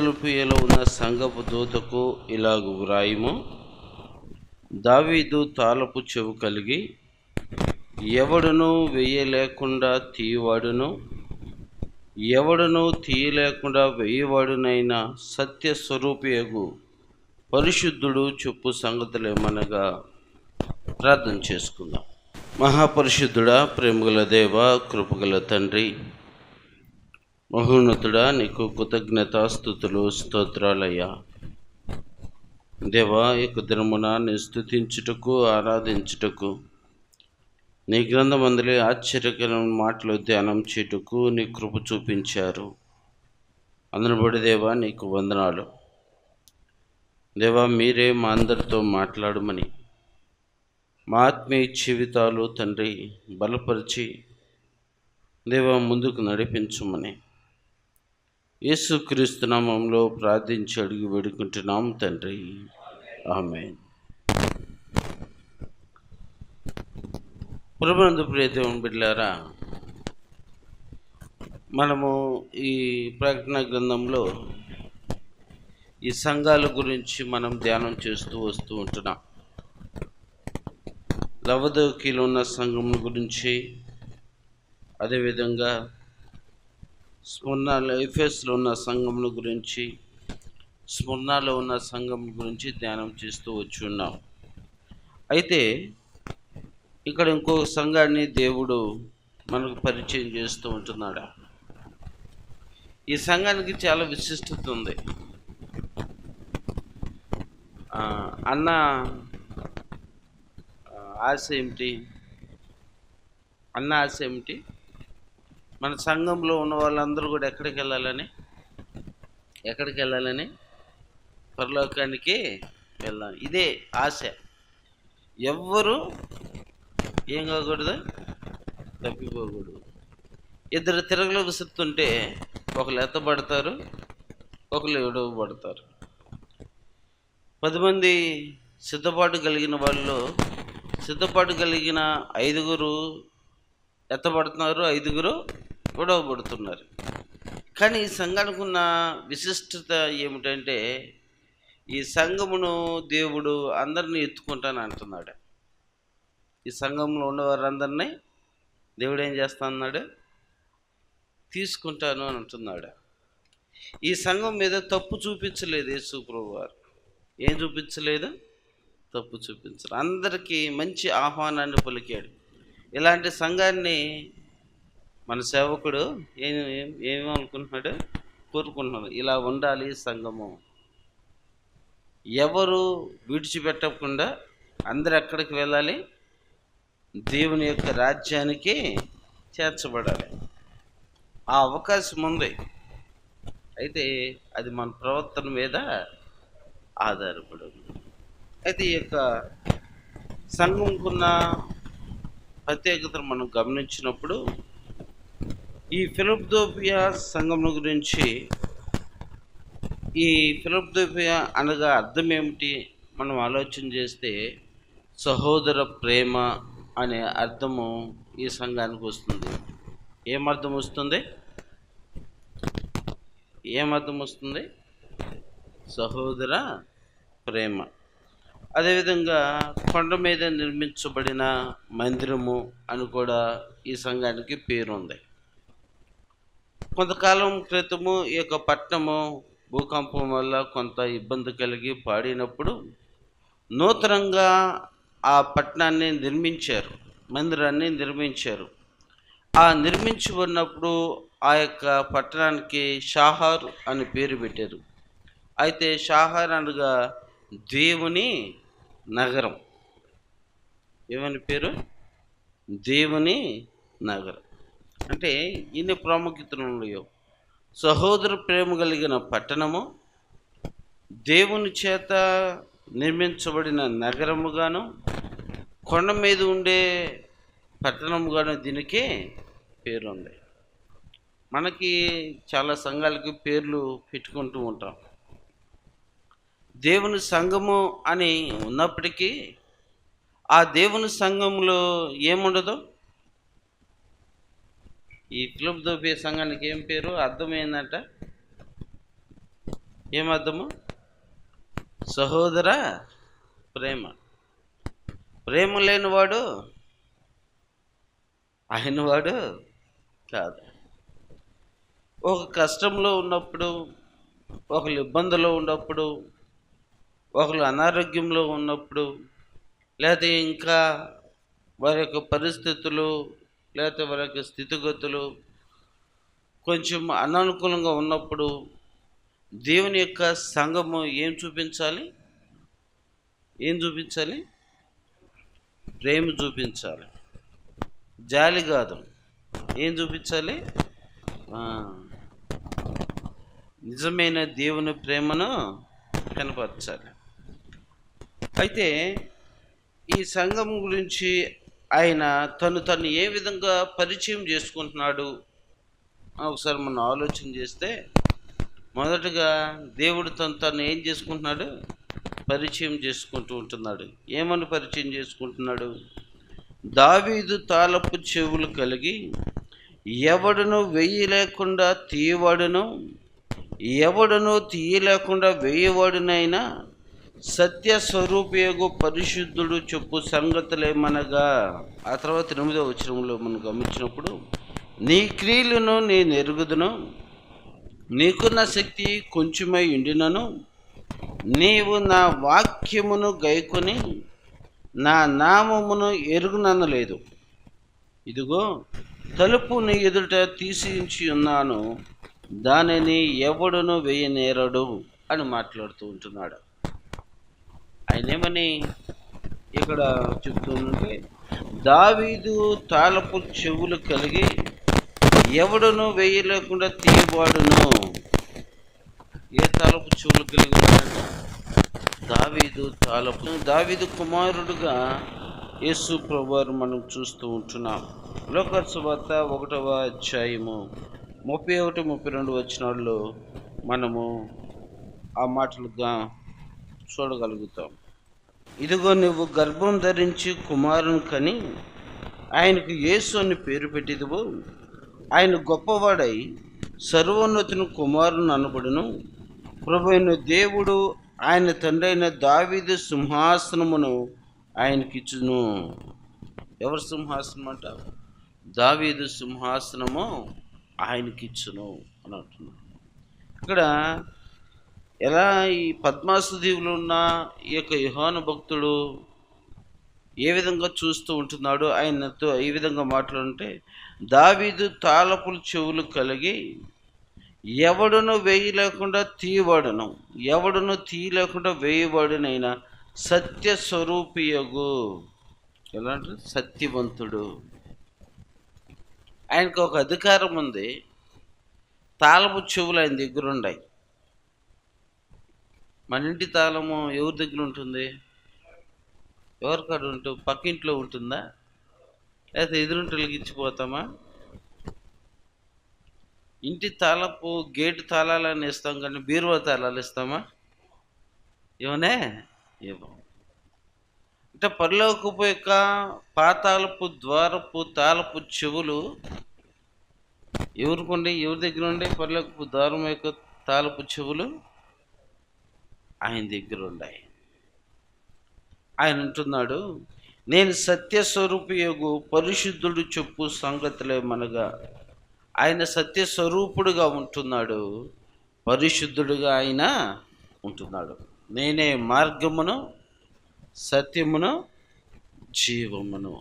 ఫిలదెల్ఫియలో ఉన్న సంఘపు దూతకు ఇలాగు వ్రాయుము, దావీదు తాళపు చెవు కలిగి ఎవడునూ వేయలేకుండా తీయవాడును, ఎవడునూ తీయలేకుండా వేయవాడునైన సత్యస్వరూపియగు పరిశుద్ధుడు చెప్పు సంగతులేమనగా ప్రార్థన చేసుకుందాం. మహాపరిశుద్ధుడా, ప్రేమగల దేవ, కృపగల తండ్రి, మహోన్నతుడా, నీకు కృతజ్ఞతాస్తుతులు స్తోత్రాలయ్యా. దేవా, యొక్క దినమున నీ స్తుతించుటకు, ఆరాధించుటకు, నీ గ్రంథమందలి ఆశ్చర్యకరమైన మాటలు ధ్యానం చేయుటకు నీ కృప చూపించారు. అందును బట్టి దేవా నీకు వందనాలు. దేవా, మీరే మా అందరితో మాట్లాడమని, మా ఆత్మీయ జీవితాలు తండ్రి బలపరిచి దేవా ముందుకు నడిపించమని యేసుక్రీస్తు నామములో ప్రార్థించి అడిగి వేడుకుంటున్నాం తండ్రి, ఆమేన్. ప్రభునందు ప్రియ దేవుని బిడ్డలారా, మనము ఈ ప్రకటన గ్రంథంలో ఈ సంఘాల గురించి మనం ధ్యానం చేస్తూ వస్తూ ఉంటున్నాం. లవొదోకీలో ఉన్న సంఘం గురించి, అదేవిధంగా స్ముర్నాలో ఎఫెసులో ఉన్న సంఘం గురించి, స్ముర్నాలో ఉన్న సంఘం గురించి ధ్యానం చేస్తూ వచ్చి ఉన్నాం. అయితే ఇక్కడ ఇంకో సంఘాన్ని దేవుడు మనకు పరిచయం చేస్తూ ఉంటున్నాడు. ఈ సంఘానికి చాలా విశిష్టత ఉంది. అన్న ఆశ ఏమిటి? అన్న ఆశ ఏమిటి? మన సంఘంలో ఉన్న వాళ్ళందరూ కూడా ఎక్కడికి వెళ్ళాలని? పరలోకానికి వెళ్ళాలి. ఇదే ఆశ. ఎవ్వరూ ఏం కాకూడదు, తప్పిపోకూడదు. ఇద్దరు తిరగలు విసురుతుంటే ఒకరు ఎత్తబడతారు, ఒకరు విడవబడతారు. 10 మంది సిద్ధపాటు కలిగిన వాళ్ళు, సిద్ధపాటు కలిగిన 5 ఎత్తబడుతున్నారు, 5 విడవబడుతున్నారు. కానీ ఈ సంఘానికి ఉన్న విశిష్టత ఏమిటంటే, ఈ సంఘమును దేవుడు అందరినీ ఎత్తుకుంటాను అంటున్నాడు. ఈ సంఘంలో ఉన్నవారందరినీ దేవుడు ఏం చేస్తా అన్నాడు? తీసుకుంటాను అని అంటున్నాడు. ఈ సంఘం మీద తప్పు చూపించలేదు యేసు ప్రభువు వారు. ఏం చూపించలేదు? తప్పు చూపించరు. అందరికీ మంచి ఆహ్వానాన్ని పలికాడు. ఇలాంటి సంఘాన్ని మన సేవకుడు ఏమనుకుంటున్నాడు? కోరుకుంటున్నాడు. ఇలా ఉండాలి సంఘము. ఎవరు విడిచిపెట్టకుండా అందరు ఎక్కడికి వెళ్ళాలి? దేవుని యొక్క రాజ్యానికి చేర్చబడాలి. ఆ అవకాశం ఉంది. అయితే అది మన ప్రవర్తన మీద ఆధారపడి ఉంది. అయితే ఈ యొక్క సంఘంకున్న ప్రత్యేకతను మనం గమనించినప్పుడు, ఈ ఫిలదెల్ఫియా సంఘం గురించి, ఈ ఫిలదెల్ఫియా అనగా అర్థం ఏమిటి మనం ఆలోచన చేస్తే, సహోదర ప్రేమ అనే అర్థము ఈ సంఘానికి వస్తుంది. ఏమర్థం వస్తుంది? సహోదర ప్రేమ. అదేవిధంగా కొండ మీద నిర్మించబడిన మందిరము అని కూడా ఈ సంఘానికి పేరు ఉంది. కొంతకాలం క్రితము ఈ యొక్క పట్టణము భూకంపం వల్ల కొంత ఇబ్బంది కలిగి పాడినప్పుడు నూతనంగా ఆ పట్టణాన్ని నిర్మించారు, మందిరాన్ని నిర్మించారు. ఆ నిర్మించబడినప్పుడు ఆ యొక్క పట్టణానికి షాహార్ అని పేరు పెట్టారు. అయితే షాహార్ అనగా దేవుని నగరం. ఏమని పేరు? దేవుని నగరం. అంటే ఇన్ని ప్రాముఖ్యతలు ఉన్నాయో. సహోదర ప్రేమ కలిగిన పట్టణము, దేవుని చేత నిర్మించబడిన నగరముగాను, కొండ మీద ఉండే పట్టణముగాను దీనికి పేరుంది. మనకి చాలా సంఘాలకి పేర్లు పెట్టుకుంటూ ఉంటాం. దేవుని సంఘము అని ఉన్నప్పటికీ ఆ దేవుని సంఘంలో ఏముండదు? ఈ ఫిలదెల్ఫియా సంఘానికి ఏం పేరు? అర్థం ఏంటంట? ఏమర్థము? సహోదర ప్రేమ. ప్రేమ లేనివాడు ఆయనవాడు కాదు. ఒక కష్టంలో ఉన్నప్పుడు, ఒకరు ఇబ్బందులో ఉన్నప్పుడు, ఒకరు అనారోగ్యంలో ఉన్నప్పుడు, లేకపోతే ఇంకా వారి యొక్క పరిస్థితులు, లేకపోతే వారి యొక్క స్థితిగతులు కొంచెం అననుకూలంగా ఉన్నప్పుడు దేవుని యొక్క సంఘము ఏం చూపించాలి? ఏం చూపించాలి? ప్రేమ చూపించాలి, జాలి కాదు. ఏం చూపించాలి? నిజమైన దేవుని ప్రేమను కనపరచాలి. అయితే ఈ సంఘం గురించి ఆయన తను ఏ విధంగా పరిచయం చేసుకుంటున్నాడు ఒకసారి మనం ఆలోచన చేస్తే, మొదటగా దేవుడు తను ఏం చేసుకుంటున్నాడు? పరిచయం చేసుకుంటూ ఉంటున్నాడు. ఏమని పరిచయం చేసుకుంటున్నాడు? దావీదు తాళపు చెవులు కలిగి ఎవడును వేయలేకుండా తీయవాడును, ఎవడును తీయలేకుండా వేయవాడునైనా సత్య స్వరూపయోగు పరిశుద్ధుడు చెప్పు సంగతులేమనగా. ఆ తర్వాత 8వ వచనంలో మనం గమనించినప్పుడు, నీ క్రియలను నేను ఎరుగుదును, నీకున్న శక్తి కొంచెమై ఉండినను నీవు నా వాక్యమును గైకొని నా నామమును ఎరుగుననలేదు. ఇదిగో తలుపు నీ ఎదుట తీసి ఉన్నాను, దానిని ఎవడును వేయనేరడు అని మాట్లాడుతూ ఉంటున్నాడు. ఆయన ఏమని ఇక్కడ చెప్తుందంటే, దావీదు తాళపు చెవులు కలిగి ఎవడును వేయలేకుండా తీయవాడును. ఏ తాళపు చెవులు కలిగి ఉన్నాడు? దావీదు కుమారుడుగా యేసు ప్రభువారు మనం చూస్తూ ఉంటున్నాం. లోకాసు వార్త 1వ అధ్యాయము 31, 32 వచనాల్లో మనము ఆ మాటలుగా చూడగలుగుతాం. ఇదిగో నువ్వు గర్భం ధరించి కుమారుని కని ఆయనకు యేసు అని పేరు పెట్టిదువు. ఆయన గొప్పవాడై సర్వోన్నతుని కుమారుని అనబడును. ప్రభువైన దేవుడు ఆయన తండ్రి అయిన దావీదు సింహాసనమును ఆయనకిచ్చును. ఎవరి సింహాసనం అంట? దావీదు సింహాసనము ఆయనకిచ్చును అని అంటున్నాడు. ఇక్కడ ఎలా ఈ పద్మాసు దీవులు ఉన్న ఈ యొక్క యోహాను భక్తుడు ఏ విధంగా చూస్తూ ఉంటున్నాడు, ఆయనతో ఈ విధంగా మాట్లాడుంటే, దావీదు తాళపు చెవులు కలిగి ఎవడును వేయలేకుండా తీయవాడును, ఎవడును తీయలేకుండా వేయవాడునైనా సత్య స్వరూపియగు. ఎలా అంటే సత్యవంతుడు. ఆయనకు ఒక అధికారం ఉంది. తాళపు చెవులు ఆయన దగ్గర ఉన్నాయి. మన ఇంటి తాళము ఎవరి దగ్గర ఉంటుంది? ఎవరికాడ ఉంటుంది? పక్కింట్లో ఉంటుందా? లేకపోతే ఎదురుంటలకి ఇచ్చిపోతామా? ఇంటి తాళపు గేటు తాళాలని ఇస్తాం, కానీ బీరువా తాళాలు ఇస్తామా? ఏమనే ఇవ్వం. అంటే పరలోకపు యొక్క పాతాళపు ద్వారపు తాళపు చెవులు ఎవరికి? ఎవరి దగ్గర ఉండే? పరలోకపు ద్వారం యొక్క తాళపు చెవులు ఆయన దగ్గర ఉన్నాయి. ఆయన అంటున్నాడు, నేను సత్యస్వరూపియగు పరిశుద్ధుడు చెప్పు సంగతులేమనగా. ఆయన సత్యస్వరూపుడుగా ఉంటున్నాడు, పరిశుద్ధుడుగా ఆయన ఉంటున్నాడు. నేనే మార్గమును, సత్యమును, జీవమును.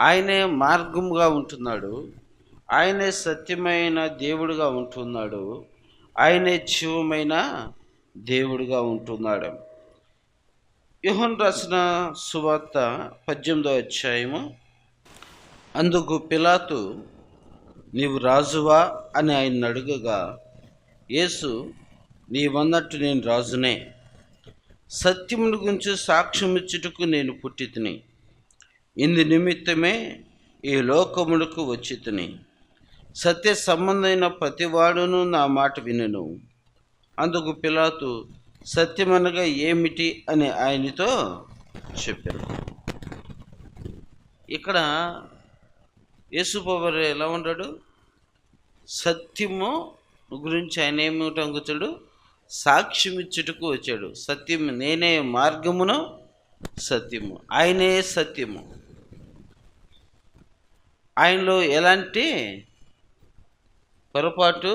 ఆయనే మార్గముగా ఉంటున్నాడు, ఆయనే సత్యమైన దేవుడుగా ఉంటున్నాడు, ఆయనే జీవమైన దేవుడుగా ఉంటున్నాడు. యోహాను రాసిన సువార్త 18వ అధ్యాయము. అందుకు పిలాతు, నీవు రాజువా అని ఆయన అడుగగా, యేసు, నీవన్నట్టు నేను రాజునే. సత్యమును గురించి సాక్ష్యం ఇచ్చుటకు నేను పుట్టి తిని, ఇందు నిమిత్తమే ఈ లోకములకు వచ్చి తిని. సత్య సంబంధమైన ప్రతివాడును నా మాట వినెను. అందుకు పిలాతు, సత్యమనగా ఏమిటి అని ఆయనతో చెప్పారు. ఇక్కడ యేసు ప్రభువు ఎలా ఉన్నాడు? సత్యము గురించి ఆయన ఏమిటం వచ్చాడు? సాక్ష్యం ఇచ్చుటకు వచ్చాడు. సత్యం, నేనే మార్గమును సత్యము, ఆయనే సత్యము. ఆయనలో ఎలాంటి పొరపాటు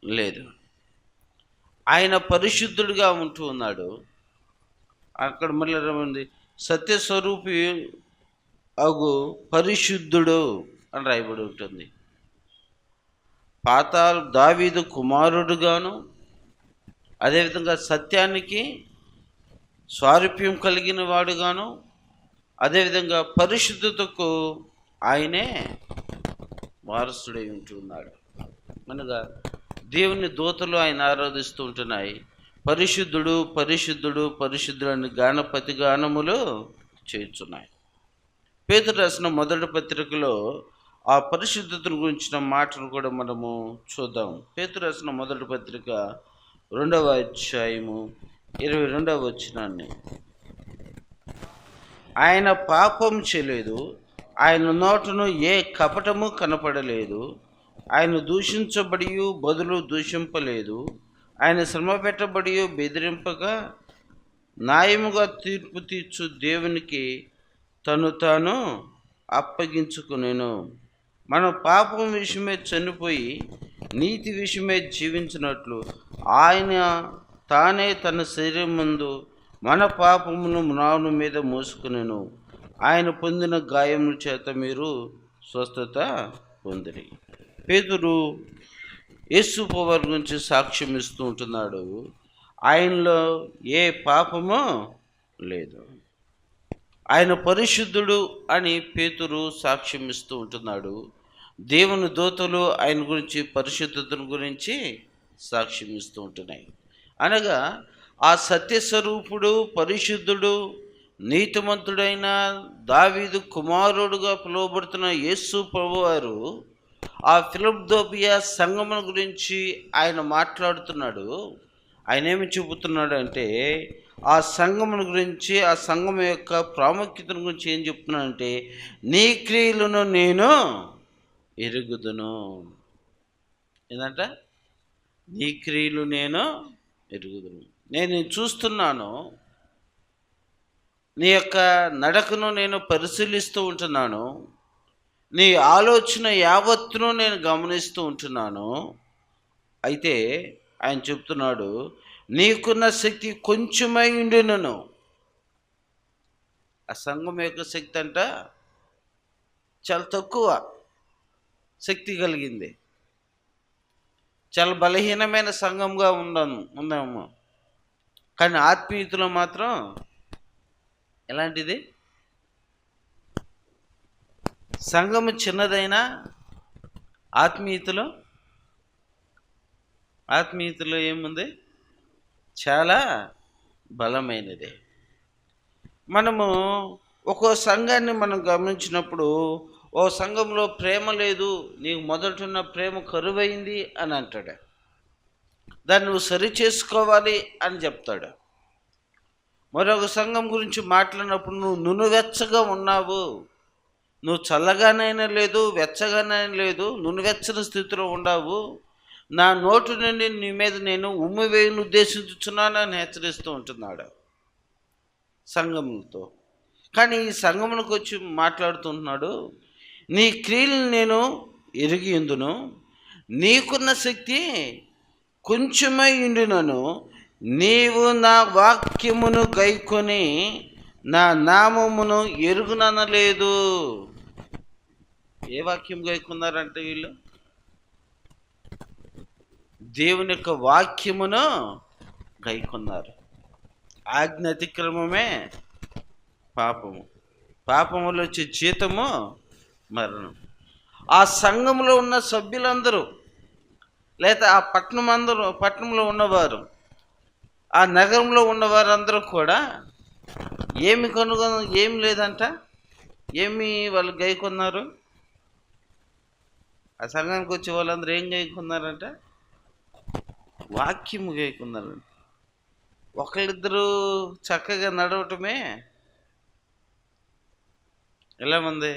లేదు. ఆయన పరిశుద్ధుడిగా ఉంటూ ఉన్నాడు. అక్కడ మళ్ళీ ఏమంది? సత్యస్వరూపి అగు పరిశుద్ధుడు అని రాయబడి ఉంటుంది. దావీదు కుమారుడుగాను, అదేవిధంగా సత్యానికి స్వారూప్యం కలిగిన వాడుగాను, అదేవిధంగా పరిశుద్ధతకు ఆయనే వారసుడై ఉంటున్నాడు. అనగా దేవుని దూతలు ఆయన ఆరాధిస్తూ ఉంటున్నాయి. పరిశుద్ధుడు పరిశుద్ధుడు పరిశుద్ధుడు అని ప్రతి గానములు చేస్తున్నాయి. పేతురు రాసిన మొదటి పత్రికలో ఆ పరిశుద్ధతను గురించిన మాటను కూడా మనము చూద్దాం. పేతురు రాసిన మొదటి పత్రిక 2వ అధ్యాయము 22వ వచనాన్ని. ఆయన పాపం చేయలేదు, ఆయన నోటను ఏ కపటము కనపడలేదు, ఆయన దూషించబడి బదులు దూషింపలేదు, ఆయన శ్రమ పెట్టబడి బెదిరింపగా న్యాయముగా తీర్పు తీర్చు దేవునికి తను తాను అప్పగించుకునేను. మన పాపం విషయమే చనిపోయి నీతి విషయమే జీవించినట్లు ఆయన తానే తన శరీరం ముందు మన పాపమును మ్రాను మీద మోసుకునేను. ఆయన పొందిన గాయముల చేత మీరు స్వస్థత పొందిరి. పేతురు యేసు ప్రభువు గురించి సాక్ష్యం ఇస్తూ ఉంటున్నాడు. ఆయనలో ఏ పాపము లేదు, ఆయన పరిశుద్ధుడు అని పేతురు సాక్ష్యం ఇస్తూ ఉంటున్నాడు. దేవుని దూతలు ఆయన గురించి పరిశుద్ధతను గురించి సాక్ష్యం ఇస్తూ ఉంటున్నాయి. అనగా ఆ సత్యస్వరూపుడు, పరిశుద్ధుడు, నీతిమంతుడైన దావీదు కుమారుడుగా పిలువబడుతున్న యేసు ప్రభువారు ఆ ఫిలదెల్ఫియా సంఘముల గురించి ఆయన మాట్లాడుతున్నాడు. ఆయన ఏమి చెబుతున్నాడు అంటే, ఆ సంఘముల గురించి, ఆ సంఘం యొక్క ప్రాముఖ్యతను గురించి ఏం చెప్తున్నాడంటే, నీ క్రియలను నేను ఎరుగుదును. ఏంటంట? నీ క్రియలు నేను ఎరుగుదును. నేను చూస్తున్నాను, నీ యొక్క నడకను నేను పరిశీలిస్తూ ఉంటున్నాను, నీ ఆలోచన యావత్తును నేను గమనిస్తూ ఉంటున్నాను. అయితే ఆయన చెప్తున్నాడు, నీకున్న శక్తి కొంచెమై ఉండినను. ఆ సంఘం యొక్క శక్తి అంట చాలా తక్కువ శక్తి కలిగింది. చాలా బలహీనమైన సంఘంగా ఉందాము. కానీ ఆత్మీయతలో మాత్రం ఎలాంటిది? సంఘము చిన్నదైనా ఆత్మీయతలో ఏముంది? చాలా బలమైనది. మనము ఒక్కో సంఘాన్ని మనం గమనించినప్పుడు, ఓ సంఘంలో ప్రేమ లేదు, నీకు మొదటున్న ప్రేమ కరువైంది అని అంటాడు. దాన్ని నువ్వు సరి చేసుకోవాలి అని చెప్తాడు. మరొక సంఘం గురించి మాట్లాడినప్పుడు, నువ్వు నునువెచ్చగా ఉన్నావు, నువ్వు చల్లగానైనా లేదు, వెచ్చగానైనా లేదు, నునువెచ్చని స్థితిలో ఉండవు, నా నోటు నుండి నీ మీద నేను ఉమ్మి వేయను ఉద్దేశించుచున్నానని హెచ్చరిస్తూ ఉంటున్నాడు సంఘములతో. కానీ ఈ సంఘములకు వచ్చి మాట్లాడుతుంటున్నాడు, నీ క్రియలను నేను ఎరిగి ఉందును, నీకున్న శక్తి కొంచెమై ఉండినను, నీవు నా వాక్యమును గైకొని నా నామమును ఎరుగుననలేదు. ఏ వాక్యం గైకున్నారంటే వీళ్ళు? దేవుని యొక్క వాక్యమును గైకున్నారు. ఆజ్ఞ అతిక్రమమే పాపము, పాపములో వచ్చే జీతము మరణం. ఆ సంఘంలో ఉన్న సభ్యులందరూ, లేదా ఆ పట్టణంలో ఉన్నవారు, ఆ నగరంలో ఉన్నవారందరూ కూడా ఏం లేదంట. ఏమి వాళ్ళు గైకొన్నారు? ఆ సంఘానికి వచ్చే వాళ్ళందరూ ఏం గైకున్నారంట? వాక్యము గైకున్నారంట. ఒకళ్ళిద్దరూ చక్కగా నడవటమే ఎలా ఉంది?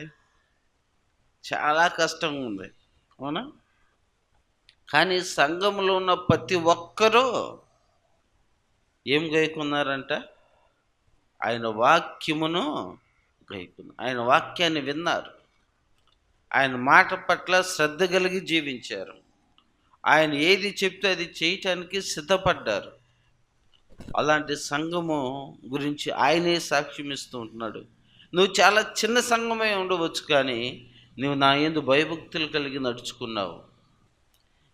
చాలా కష్టంగా ఉంది, అవునా? కానీ సంఘంలో ఉన్న ప్రతి ఒక్కరూ ఏం గైకున్నారంట? ఆయన వాక్యమును గైకున్నారు. ఆయన వాక్యాన్ని విన్నారు. ఆయన మాట పట్ల శ్రద్ధ కలిగి జీవించారు. ఆయన ఏది చెప్తే అది చేయటానికి సిద్ధపడ్డారు. అలాంటి సంఘము గురించి ఆయనే సాక్ష్యం ఇస్తూ ఉంటున్నాడు. నువ్వు చాలా చిన్న సంఘమే ఉండవచ్చు, కానీ నువ్వు నా యందు భయభక్తులు కలిగి నడుచుకున్నావు.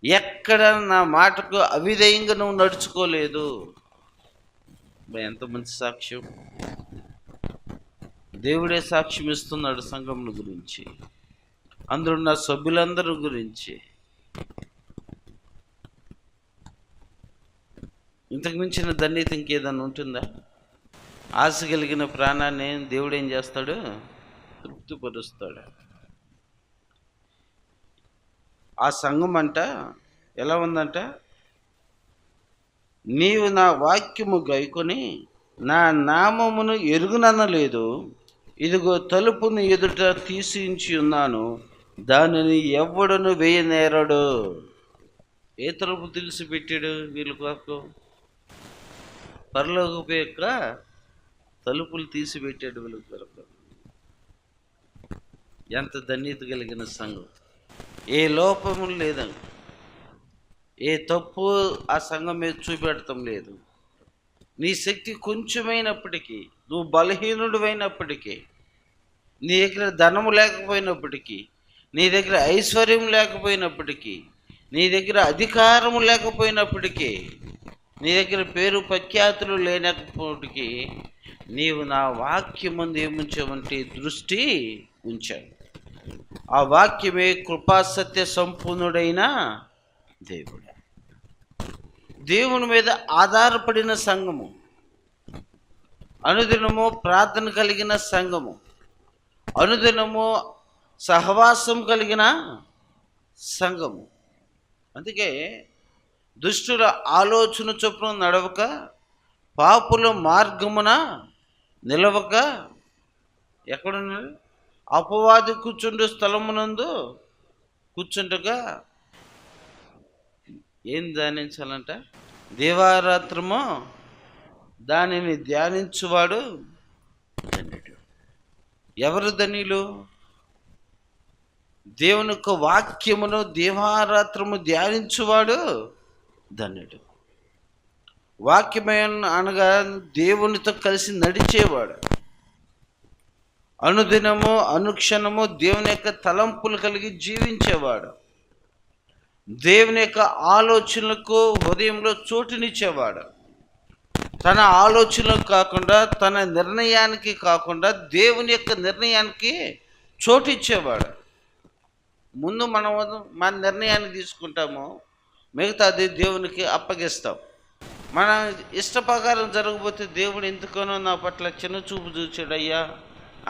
ఎక్కడ నా మాటకు అవిధేయంగా నువ్వు నడుచుకోలేదు. ఎంత మంచి సాక్ష్యం! దేవుడే సాక్ష్యం ఇస్తున్నాడు సంఘముల గురించి, అందులో ఉన్న సభ్యులందరి గురించి. ఇంతకు మించిన ధన్యత ఇంకేదన్నా ఉంటుందా? ఆశ కలిగిన ప్రాణాన్ని దేవుడు ఏం చేస్తాడు? తృప్తిపరుస్తాడు. ఆ సంఘం అంట ఎలా ఉందంట? నీవు నా వాక్యము గైకొని నా నామమును ఎరుగుననలేదు. ఇదిగో తలుపును ఎదుట తీసించి ఉన్నాను, దానిని ఎవ్వడును వేయనేరడు. ఏ తలుపు తెలిసి పెట్టాడు వీళ్ళ కొరకు? పరలోకపు యొక్క తలుపులు తీసి పెట్టాడు వీళ్ళ కొరకు. ఎంత ధన్యత కలిగిన సంఘం! ఏ లోపము లేదండి, ఏ తప్పు ఆ సంఘం మీద చూపెడతాం లేదు. నీ శక్తి కొంచెమైనప్పటికీ, నువ్వు బలహీనుడు అయినప్పటికీ, నీ దగ్గర ధనము లేకపోయినప్పటికీ, నీ దగ్గర ఐశ్వర్యం లేకపోయినప్పటికీ, నీ దగ్గర అధికారము లేకపోయినప్పటికీ, నీ దగ్గర పేరు ప్రఖ్యాతులు లేనప్పటికీ, నీవు నా వాక్యం ముందు ఏముంచావంటే దృష్టి ఉంచావు. ఆ వాక్యమే కృపాసత్య సంపూర్ణుడైన దేవుడు. దేవుని మీద ఆధారపడిన సంఘము, అనుదినము ప్రార్థన కలిగిన సంఘము, అనుదినము సహవాసం కలిగిన సంఘము. అందుకే దుష్టుల ఆలోచన చొప్పున నడవక, పాపుల మార్గమున నిలవక, ఎక్కడున్నారు? అపవాది కూర్చుండే స్థలమునందు కూర్చుండగా ఏం ధ్యానించాలంట? దేవారాత్రము దానిని ధ్యానించువాడు ధన్యుడు. ఎవరు ధన్యులు? దేవుని యొక్క వాక్యమును దేవారాత్రము ధ్యానించువాడు ధన్యుడు. వాక్యమైన అనగా దేవునితో కలిసి నడిచేవాడు, అనుదినము అనుక్షణము దేవుని యొక్క తలంపులు కలిగి జీవించేవాడు, దేవుని యొక్క ఆలోచనలకు హృదయంలో చోటునిచ్చేవాడు, తన ఆలోచనలకు కాకుండా, తన నిర్ణయానికి కాకుండా దేవుని యొక్క నిర్ణయానికి చోటు ఇచ్చేవాడు. ముందు మనం మన నిర్ణయాన్ని తీసుకుంటాము, మిగతాది దేవునికి అప్పగిస్తాం. మన ఇష్ట ప్రకారం జరగకపోతే దేవుడు ఎందుకనో నా పట్ల చిన్న చూపు చూచాడయ్యా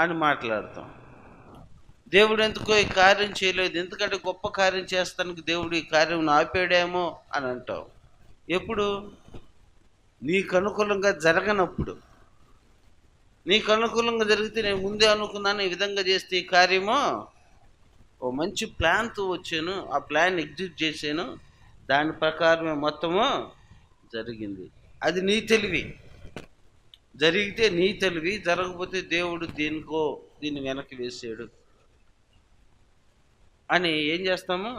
అని మాట్లాడతాం. దేవుడు ఎందుకో ఈ కార్యం చేయలేదు, ఎందుకంటే గొప్ప కార్యం చేస్తానికి దేవుడు ఈ కార్యం ఆపాడేమో అని అంటావు. ఎప్పుడు? నీకు అనుకూలంగా జరగనప్పుడు. నీకు అనుకూలంగా జరిగితే నేను ముందే అనుకున్నాను, ఈ విధంగా చేస్తే ఈ కార్యము, ఓ మంచి ప్లాన్తో వచ్చాను, ఆ ప్లాన్ ఎగ్జిక్యూట్ చేశాను, దాని ప్రకారమే మొత్తము జరిగింది. అది నీ తెలివి. జరిగితే నీ తెలివి, జరగకపోతే దేవుడు దేనికో దీన్ని వెనక్కి వేసాడు అని ఏం చేస్తాము?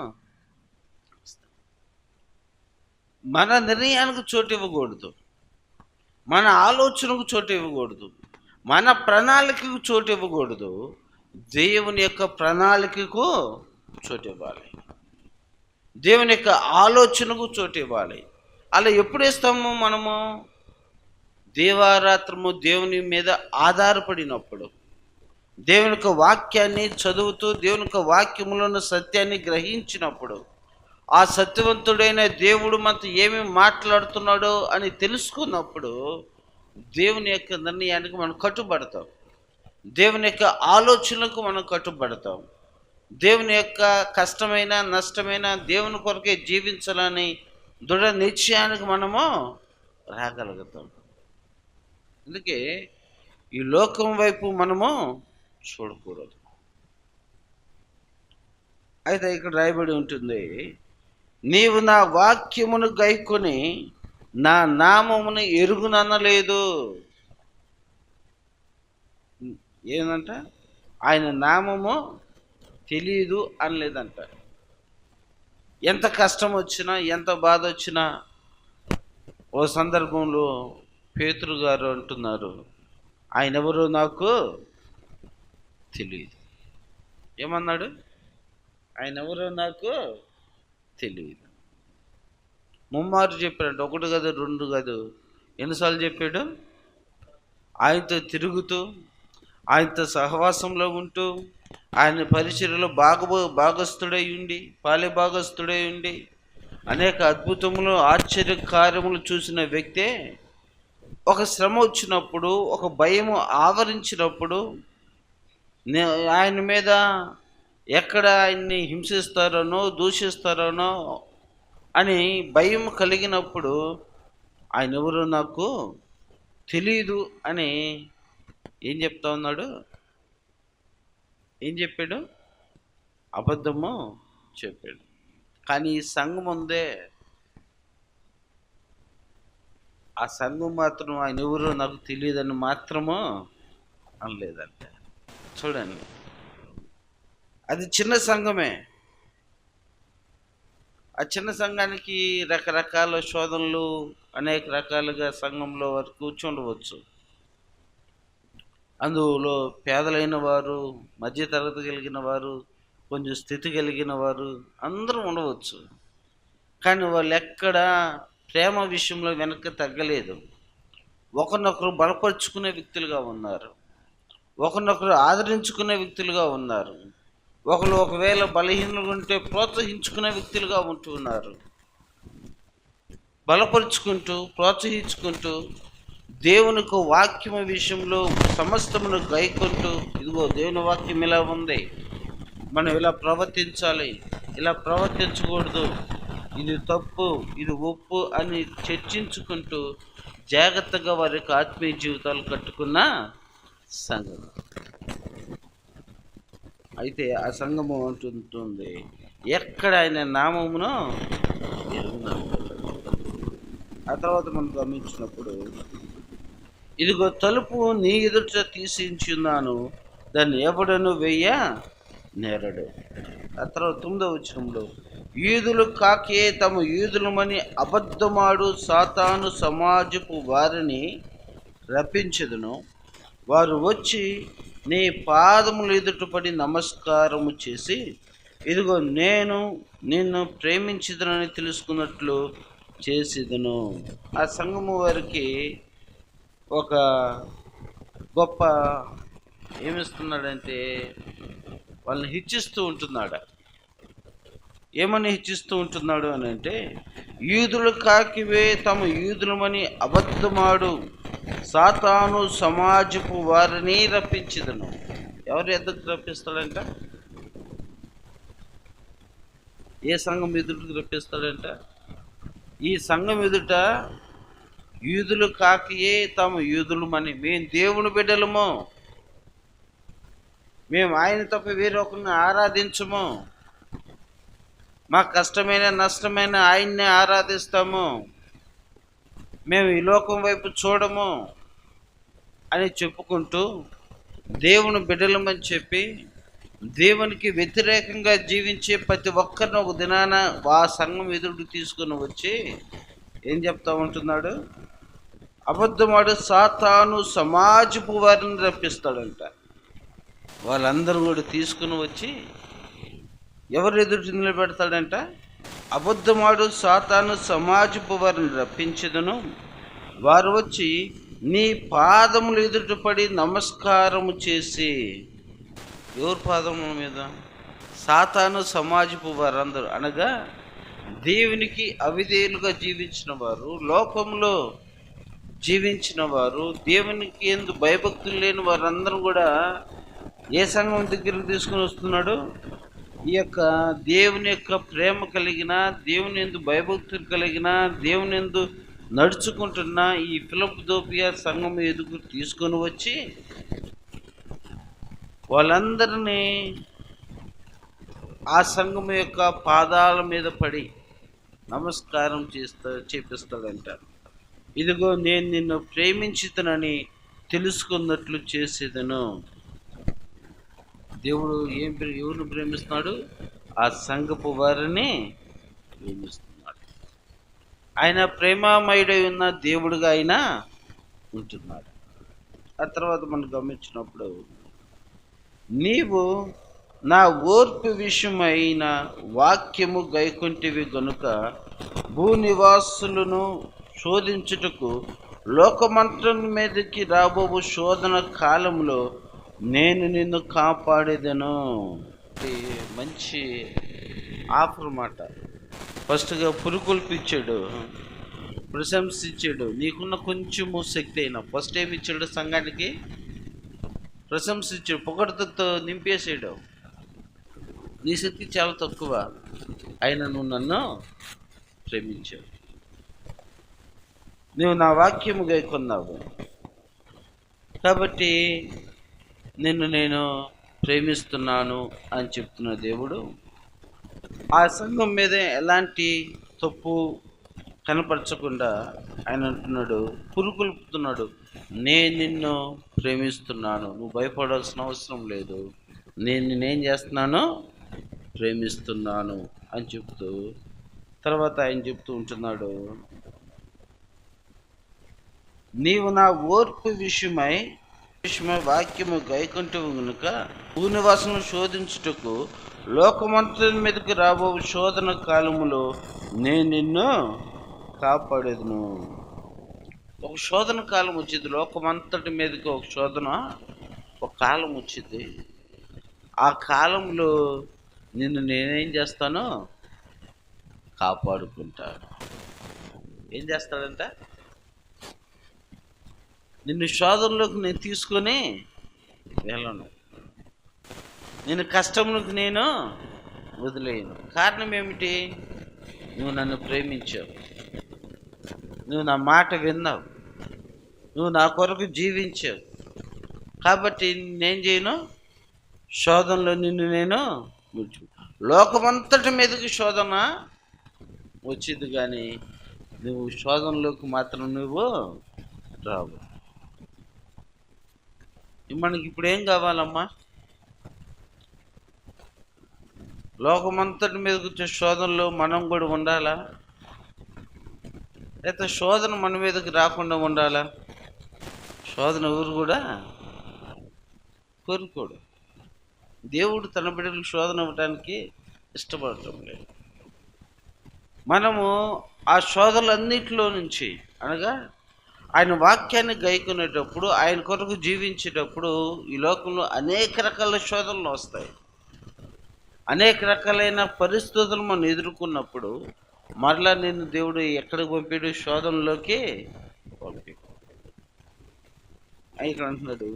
మన నిర్ణయానికి చోటు ఇవ్వకూడదు, మన ఆలోచనకు చోటు ఇవ్వకూడదు, మన ప్రణాళికకు చోటు ఇవ్వకూడదు. దేవుని యొక్క ప్రణాళికకు చోటు ఇవ్వాలి, దేవుని యొక్క ఆలోచనకు చోటు ఇవ్వాలి. అలా ఎప్పుడు ఇస్తాము మనము? దేవారాత్రము దేవుని మీద ఆధారపడినప్పుడు, దేవుని యొక్క వాక్యాన్ని చదువుతూ దేవుని యొక్క వాక్యములను సత్యాన్ని గ్రహించినప్పుడు, ఆ సత్యవంతుడైన దేవుడు మనతో ఏమి మాట్లాడుతున్నాడో అని తెలుసుకున్నప్పుడు దేవుని యొక్క నిర్ణయానికి మనం కట్టుబడతాం, దేవుని యొక్క ఆలోచనలకు మనం కట్టుబడతాం, దేవుని యొక్క కష్టమైన నష్టమైన దేవుని కొరకే జీవించాలని దృఢ నిశ్చయానికి మనము రాగలుగుతాం. అందుకే ఈ లోకం వైపు మనము చూడకూడదు. అయితే ఇక్కడ రాయబడి ఉంటుంది, నీవు నా వాక్యమును గైకొని నా నామమును ఎరుగుననలేదు. ఏందంట? ఆయన నామము తెలియదు అనలేదంట. ఎంత కష్టం వచ్చినా, ఎంత బాధ వచ్చినా, ఓ సందర్భంలో పేతురు గారు అంటున్నారు, ఆయన ఎవరో నాకు తెలియదు. ఏమన్నాడు? ఆయన ఎవరో నాకు తెలియదు. ముమ్మారు చెప్పాడు. ఒకటి కాదు, రెండు కాదు, ఎన్నిసార్లు చెప్పాడు? ఆయనతో తిరుగుతూ, ఆయనతో సహవాసంలో ఉంటూ, ఆయన పరిచర్యలో భాగస్థుడై ఉండి, పాలే భాగస్థుడై ఉండి, అనేక అద్భుతములు, ఆశ్చర్య కార్యములు చూసిన వ్యక్తే ఒక శ్రమ వచ్చినప్పుడు, ఒక భయము ఆవరించినప్పుడు, ఆయన మీద ఎక్కడ ఆయన్ని హింసిస్తారనో దూషిస్తారనో అని భయం కలిగినప్పుడు, ఆయన ఎవరు నాకు తెలీదు అని ఏం చెప్తా ఉన్నాడు? ఏం చెప్పాడు? అబద్ధము చెప్పాడు. కానీ ఈ సంఘం ఉందే, ఆ సంఘం మాత్రం ఆయన ఎవరో నాకు తెలియదని మాత్రము అనలేదంటే. చూడండి, అది చిన్న సంఘమే. ఆ చిన్న సంఘానికి రకరకాల శోధనలు, అనేక రకాలుగా సంఘంలో వారు కూర్చుండవచ్చు. అందులో పేదలైన వారు, మధ్యతరగతి కలిగిన వారు, కొంచెం స్థితి కలిగిన వారు అందరూ ఉండవచ్చు. కానీ వాళ్ళు ఎక్కడ ప్రేమ విషయంలో వెనక్కి తగ్గలేదు. ఒకరినొకరు బలపరుచుకునే వ్యక్తులుగా ఉన్నారు, ఒకరినొకరు ఆదరించుకునే వ్యక్తులుగా ఉన్నారు, ఒకరు ఒకవేళ బలహీనలు ఉంటే ప్రోత్సహించుకునే వ్యక్తులుగా ఉంటున్నారు. బలపరుచుకుంటూ, ప్రోత్సహించుకుంటూ, దేవునికి వాక్యం విషయంలో సమస్తమును గైకొంటూ, ఇదిగో దేవుని వాక్యం ఇలా ఉంది, మనం ఇలా ప్రవర్తించాలి, ఇలా ప్రవర్తించకూడదు, ఇది తప్పు, ఇది ఒప్పు అని చర్చించుకుంటూ జాగ్రత్తగా వారి యొక్క ఆత్మీయ జీవితాలు కట్టుకున్న సంఘం. అయితే ఆ సంఘము అంటుంటుంది, ఎక్కడ ఆయన నామమును ఎరుగునను. ఆ తర్వాత మనం గమనించినప్పుడు, ఇదిగో తలుపు నీ ఎదుట తీసించున్నాను, దాన్ని ఎవడను వెయ్య నేరడు. ఆ తర్వాత 9వ వచనంలో, యూదులు కాకే తమ యూదులమని అబద్ధమాడు సాతాను సమాజపు వారిని రప్పించదును, వారు వచ్చి నీ పాదములు ఎదుటపడి నమస్కారము చేసి, ఇదిగో నేను నిన్ను ప్రేమించదనని తెలుసుకున్నట్లు చేసేదను. ఆ సంఘము వారికి ఒక గొప్ప ఏమిస్తున్నాడంటే, వాళ్ళని హెచ్చిస్తూ ఉంటున్నాడు. ఏమని హెచ్చిస్తూ ఉంటున్నాడు అని అంటే, యూదులు కాకివే తమ యూదులమని అబద్ధమాడు సాతాను సమాజపు వారిని రప్పించదును. ఎవరు ఎదుటికి రప్పిస్తాడంట? ఏ సంఘం ఎదుటికి రప్పిస్తాడంట? ఈ సంఘం ఎదుట యూదులు కాకియే తమ యూదులమని, మేము దేవుని బిడ్డలము, మేము ఆయన తప్ప వేరొకరిని ఆరాధించము, మా కష్టమైన నష్టమైన ఆయన్నే ఆరాధిస్తాము, మేము ఈ లోకం వైపు చూడము అని చెప్పుకుంటూ దేవుని బిడ్డలమని చెప్పి దేవునికి వ్యతిరేకంగా జీవించే ప్రతి ఒక్కరిని ఒక దినాన ఆ సంఘం ఎదురు తీసుకుని వచ్చి ఏం చెప్తా ఉంటున్నాడు? అబద్ధమాడు సాతాను సమాజపు వారిని రప్పిస్తాడంట. వాళ్ళందరూ కూడా తీసుకుని వచ్చి ఎవరు ఎదురు నిలబెడతాడంట? అబద్ధమాడు సాతాను సమాజపు వారిని రప్పించదును, వారు వచ్చి నీ పాదములు ఎదుటపడి నమస్కారము చేసి. ఎవరి పాదముల మీద? సాతాను సమాజపు వారందరూ, అనగా దేవునికి అవిధేయులుగా జీవించిన వారు, లోకంలో జీవించిన వారు, దేవునికి ఎందు భయభక్తులు లేని వారందరూ కూడా ఏ సంఘం దగ్గరికి తీసుకుని వస్తున్నాడు? ఈ యొక్క దేవుని యొక్క ప్రేమ కలిగిన, దేవుని యందు భయభక్తులు కలిగిన, దేవుని యందు నడుచుకుంటున్న ఈ ఫిలదెల్ఫియా సంఘం ఎదుగు తీసుకొని వచ్చి వాళ్ళందరినీ ఆ సంఘం యొక్క పాదాల మీద పడి నమస్కారం చేపిస్తాడంట. ఇదిగో నేను నిన్ను ప్రేమించుతనని తెలుసుకున్నట్లు చేసేదను. దేవుడు ఎవరిని ప్రేమిస్తున్నాడు? ఆ సంఘపు వారిని ప్రేమిస్తున్నాడు. ఆయన ప్రేమామయుడై ఉన్న దేవుడుగా ఆయన ఉంటున్నాడు. ఆ తర్వాత మనం గమనించినప్పుడు, నీవు నా ఓర్పు విషయమైన వాక్యము గైకొంటివి గనుక భూనివాసులను శోధించుటకు లోకమంతటి మీదకి రాబో శోధన కాలంలో నేను నిన్ను కాపాడేదను. మంచి ఆఫర్ మాట. ఫస్ట్గా పురుకొల్పిచ్చాడు, ప్రశంసించాడు. నీకున్న కొంచెము శక్తి అయినా ఫస్ట్ ఏమి ఇచ్చాడు? సంఘానికి ప్రశంసించాడు, పొగడ్తతో నింపేసాడు. నీ శక్తి చాలా తక్కువ, అయినా నువ్వు నన్ను ప్రేమించావు, నువ్వు నా వాక్యము గైకొన్నావు, కాబట్టి నిన్ను నేను ప్రేమిస్తున్నాను అని చెప్తున్న దేవుడు ఆ సంఘం మీద ఎలాంటి తప్పు కనపరచకుండా ఆయన అంటున్నాడు, పురుకొల్పుతున్నాడు, నేను నిన్ను ప్రేమిస్తున్నాను, నువ్వు భయపడాల్సిన అవసరం లేదు, నేను నిన్నేం చేస్తున్నాను? ప్రేమిస్తున్నాను అని చెప్తూ తర్వాత ఆయన చెప్తూ ఉంటున్నాడు, నీవు నా ఓర్పు విషయమై వాక్యము గైకొంటివి గనుక భూనివాసును శోధించుటకు లోకమంతటి మీదకి రాబో శోధన కాలములో నేను నిన్ను కాపాడేదును. ఒక శోధన కాలం వచ్చింది, లోకమంతటి మీదకి ఒక శోధన, ఒక కాలం వచ్చింది. ఆ కాలంలో నిన్ను నేనేం చేస్తాను? కాపాడుకుంటాను. ఏం చేస్తాడంట? నిన్ను శోధనలోకి నేను తీసుకొని వెళ్ళను, నేను కష్టంలోకి నేను వదిలేయను. కారణం ఏమిటి? నువ్వు నన్ను ప్రేమించావు, నువ్వు నా మాట విన్నావు, నువ్వు నా కొరకు జీవించావు, కాబట్టి నేనేం చేయను? శోధనలో నిన్ను నేను లోకమంతటి మీదకి శోధన వచ్చింది, కానీ నువ్వు శోధనలోకి మాత్రం నువ్వు రావు. మనకి ఇప్పుడు ఏం కావాలమ్మా? లోకమంతటి మీదకి వచ్చే శోధనలో మనం కూడా ఉండాలా? లేకపోతే శోధన మన మీదకి రాకుండా ఉండాలా? శోధన ఎవరు కూడా కోరుకోడు. దేవుడు తన బిడ్డలకు శోధన ఇవ్వడానికి ఇష్టపడటం లేదు. మనము ఆ శోధనలన్నిటిలో నుంచి, అనగా ఆయన వాక్యాన్ని గైకొనేటప్పుడు, ఆయన కొరకు జీవించేటప్పుడు ఈ లోకంలో అనేక రకాల శోధనలు వస్తాయి. అనేక రకాలైన పరిస్థితులు మనం ఎదుర్కొన్నప్పుడు మరలా నేను దేవుడు ఎక్కడికి పంపాడు? శోధనలోకి పంపాడు. ఇక్కడ అంటున్నాడు,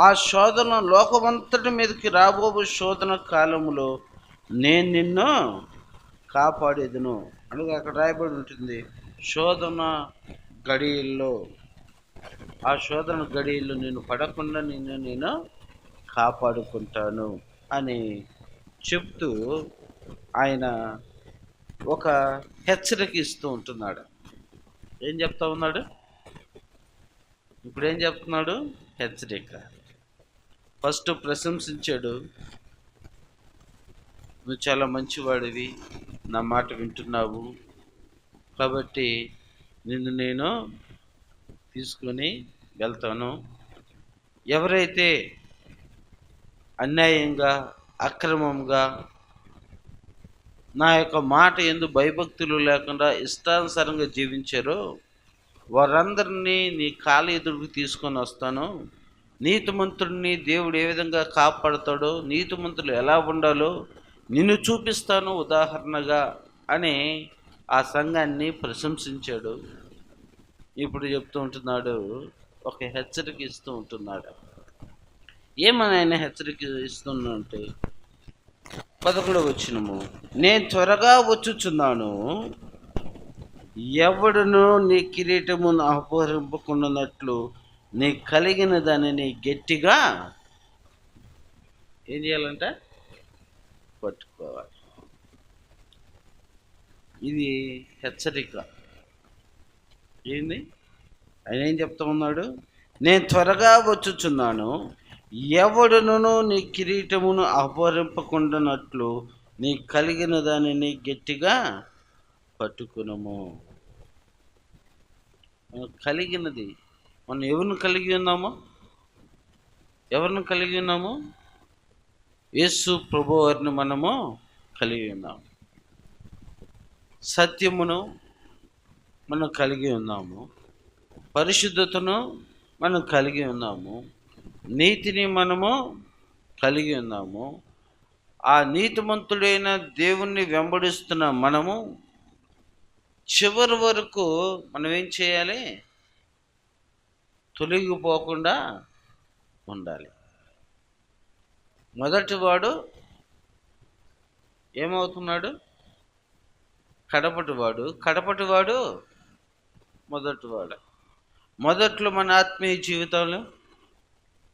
ఆ శోధన లోకమంతటి మీదకి రాబో శోధన కాలంలో నేను నిన్ను కాపాడేదును. అనగా అక్కడ రాయబడి ఉంటుంది, శోధన గడియల్లో, ఆ శోధన గడియల్లో నేను పడకుండా నిన్ను నేను కాపాడుకుంటాను అని చెప్తూ ఆయన ఒక హెచ్చరిక ఇస్తూ ఉంటున్నాడు. ఏం చెప్తా ఉన్నాడు? ఇప్పుడు ఏం చెప్తున్నాడు? హెచ్చరిక. ఫస్ట్ ప్రశంసించాడు, నువ్వు చాలా మంచివాడివి, నా మాట వింటున్నావు, కాబట్టి నిన్ను నేను తీసుకొని వెళ్తాను. ఎవరైతే అన్యాయంగా అక్రమంగా నా యొక్క మాట యందు భయభక్తులు లేకుండా ఇష్టానుసారంగా జీవించారో వారందరినీ నీ కాళ్ళ ఎదురుకు తీసుకొని వస్తాను. నీతిమంతుడిని దేవుడు ఏ విధంగా కాపాడుతాడో, నీతిమంతులు ఎలా ఉండాలో నిన్ను చూపిస్తాను ఉదాహరణగా అని ఆ సంఘాన్ని ప్రశంసించాడు. ఇప్పుడు చెప్తూ ఉంటున్నాడు, ఒక హెచ్చరిక ఇస్తూ ఉంటున్నాడు. ఏమని ఆయన హెచ్చరిక ఇస్తున్నంటే 11వ వచనము, నేను త్వరగా వచ్చుచున్నాను, ఎవడును నీ కిరీటమును అపహరింపకుండానట్లు నీ కలిగిన దానిని గట్టిగా ఏం చేయాలంట? పట్టుకోవాలి. ఇది హెచ్చరిక. ఏంది ఆయన ఏం చెప్తా ఉన్నాడు? నేను త్వరగా వచ్చుచున్నాను, ఎవడును నీ కిరీటమును అపహరింపకుండానట్లు నీ కలిగిన దానిని గట్టిగా పట్టుకునము. కలిగినది మనం ఎవరిని కలిగి ఉన్నాము? ఎవరిని కలిగి ఉన్నాము? యేసు ప్రభువారిని మనము కలిగి ఉన్నాము. సత్యమును మనం కలిగి ఉన్నాము, పరిశుద్ధతను మనం కలిగి ఉన్నాము, నీతిని మనము కలిగి ఉన్నాము. ఆ నీతిమంతుడైన దేవుణ్ణి వెంబడిస్తున్న మనము చివరి వరకు మనం ఏం చేయాలి? తొలగిపోకుండా ఉండాలి. మొదటివాడు ఏమవుతున్నాడు? కడపటివాడు. కడపటివాడు మొదటివాడు. మొదట్లో మన ఆత్మీయ జీవితాలు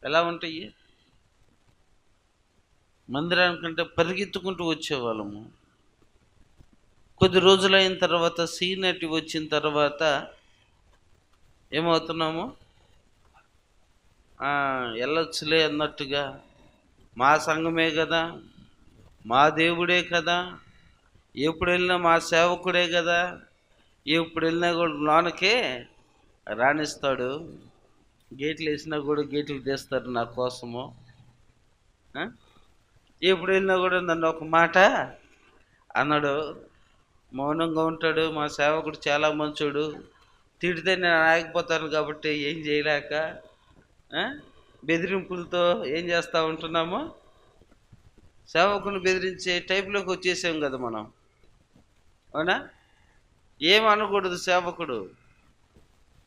ఎలా ఉంటాయి? మందిరానికంటే పరిగెత్తుకుంటూ వచ్చేవాళ్ళము. కొద్ది రోజులైన తర్వాత సీనియర్టీ వచ్చిన తర్వాత ఏమవుతున్నాము? వెళ్ళొచ్చులే అన్నట్టుగా, మా సంఘమే కదా, మా దేవుడే కదా, ఎప్పుడు వెళ్ళినా మా సేవకుడే కదా, ఎప్పుడు వెళ్ళినా కూడా లోనకే రాణిస్తాడు, గేట్లు వేసినా కూడా గేట్లు తీస్తారు నా కోసము, ఎప్పుడు వెళ్ళినా కూడా నన్ను ఒక మాట అన్నాడు, మౌనంగా ఉంటాడు, మా సేవకుడు చాలా మంచోడు, తిడితే నేను ఆగిపోతాను కాబట్టి ఏం చేయలేక బెదిరింపులతో ఏం చేస్తూ ఉంటున్నాము? సేవకుని బెదిరించే టైప్లోకి వచ్చేసాం కదా మనం, అవునా? ఏమనకూడదు. సేవకుడు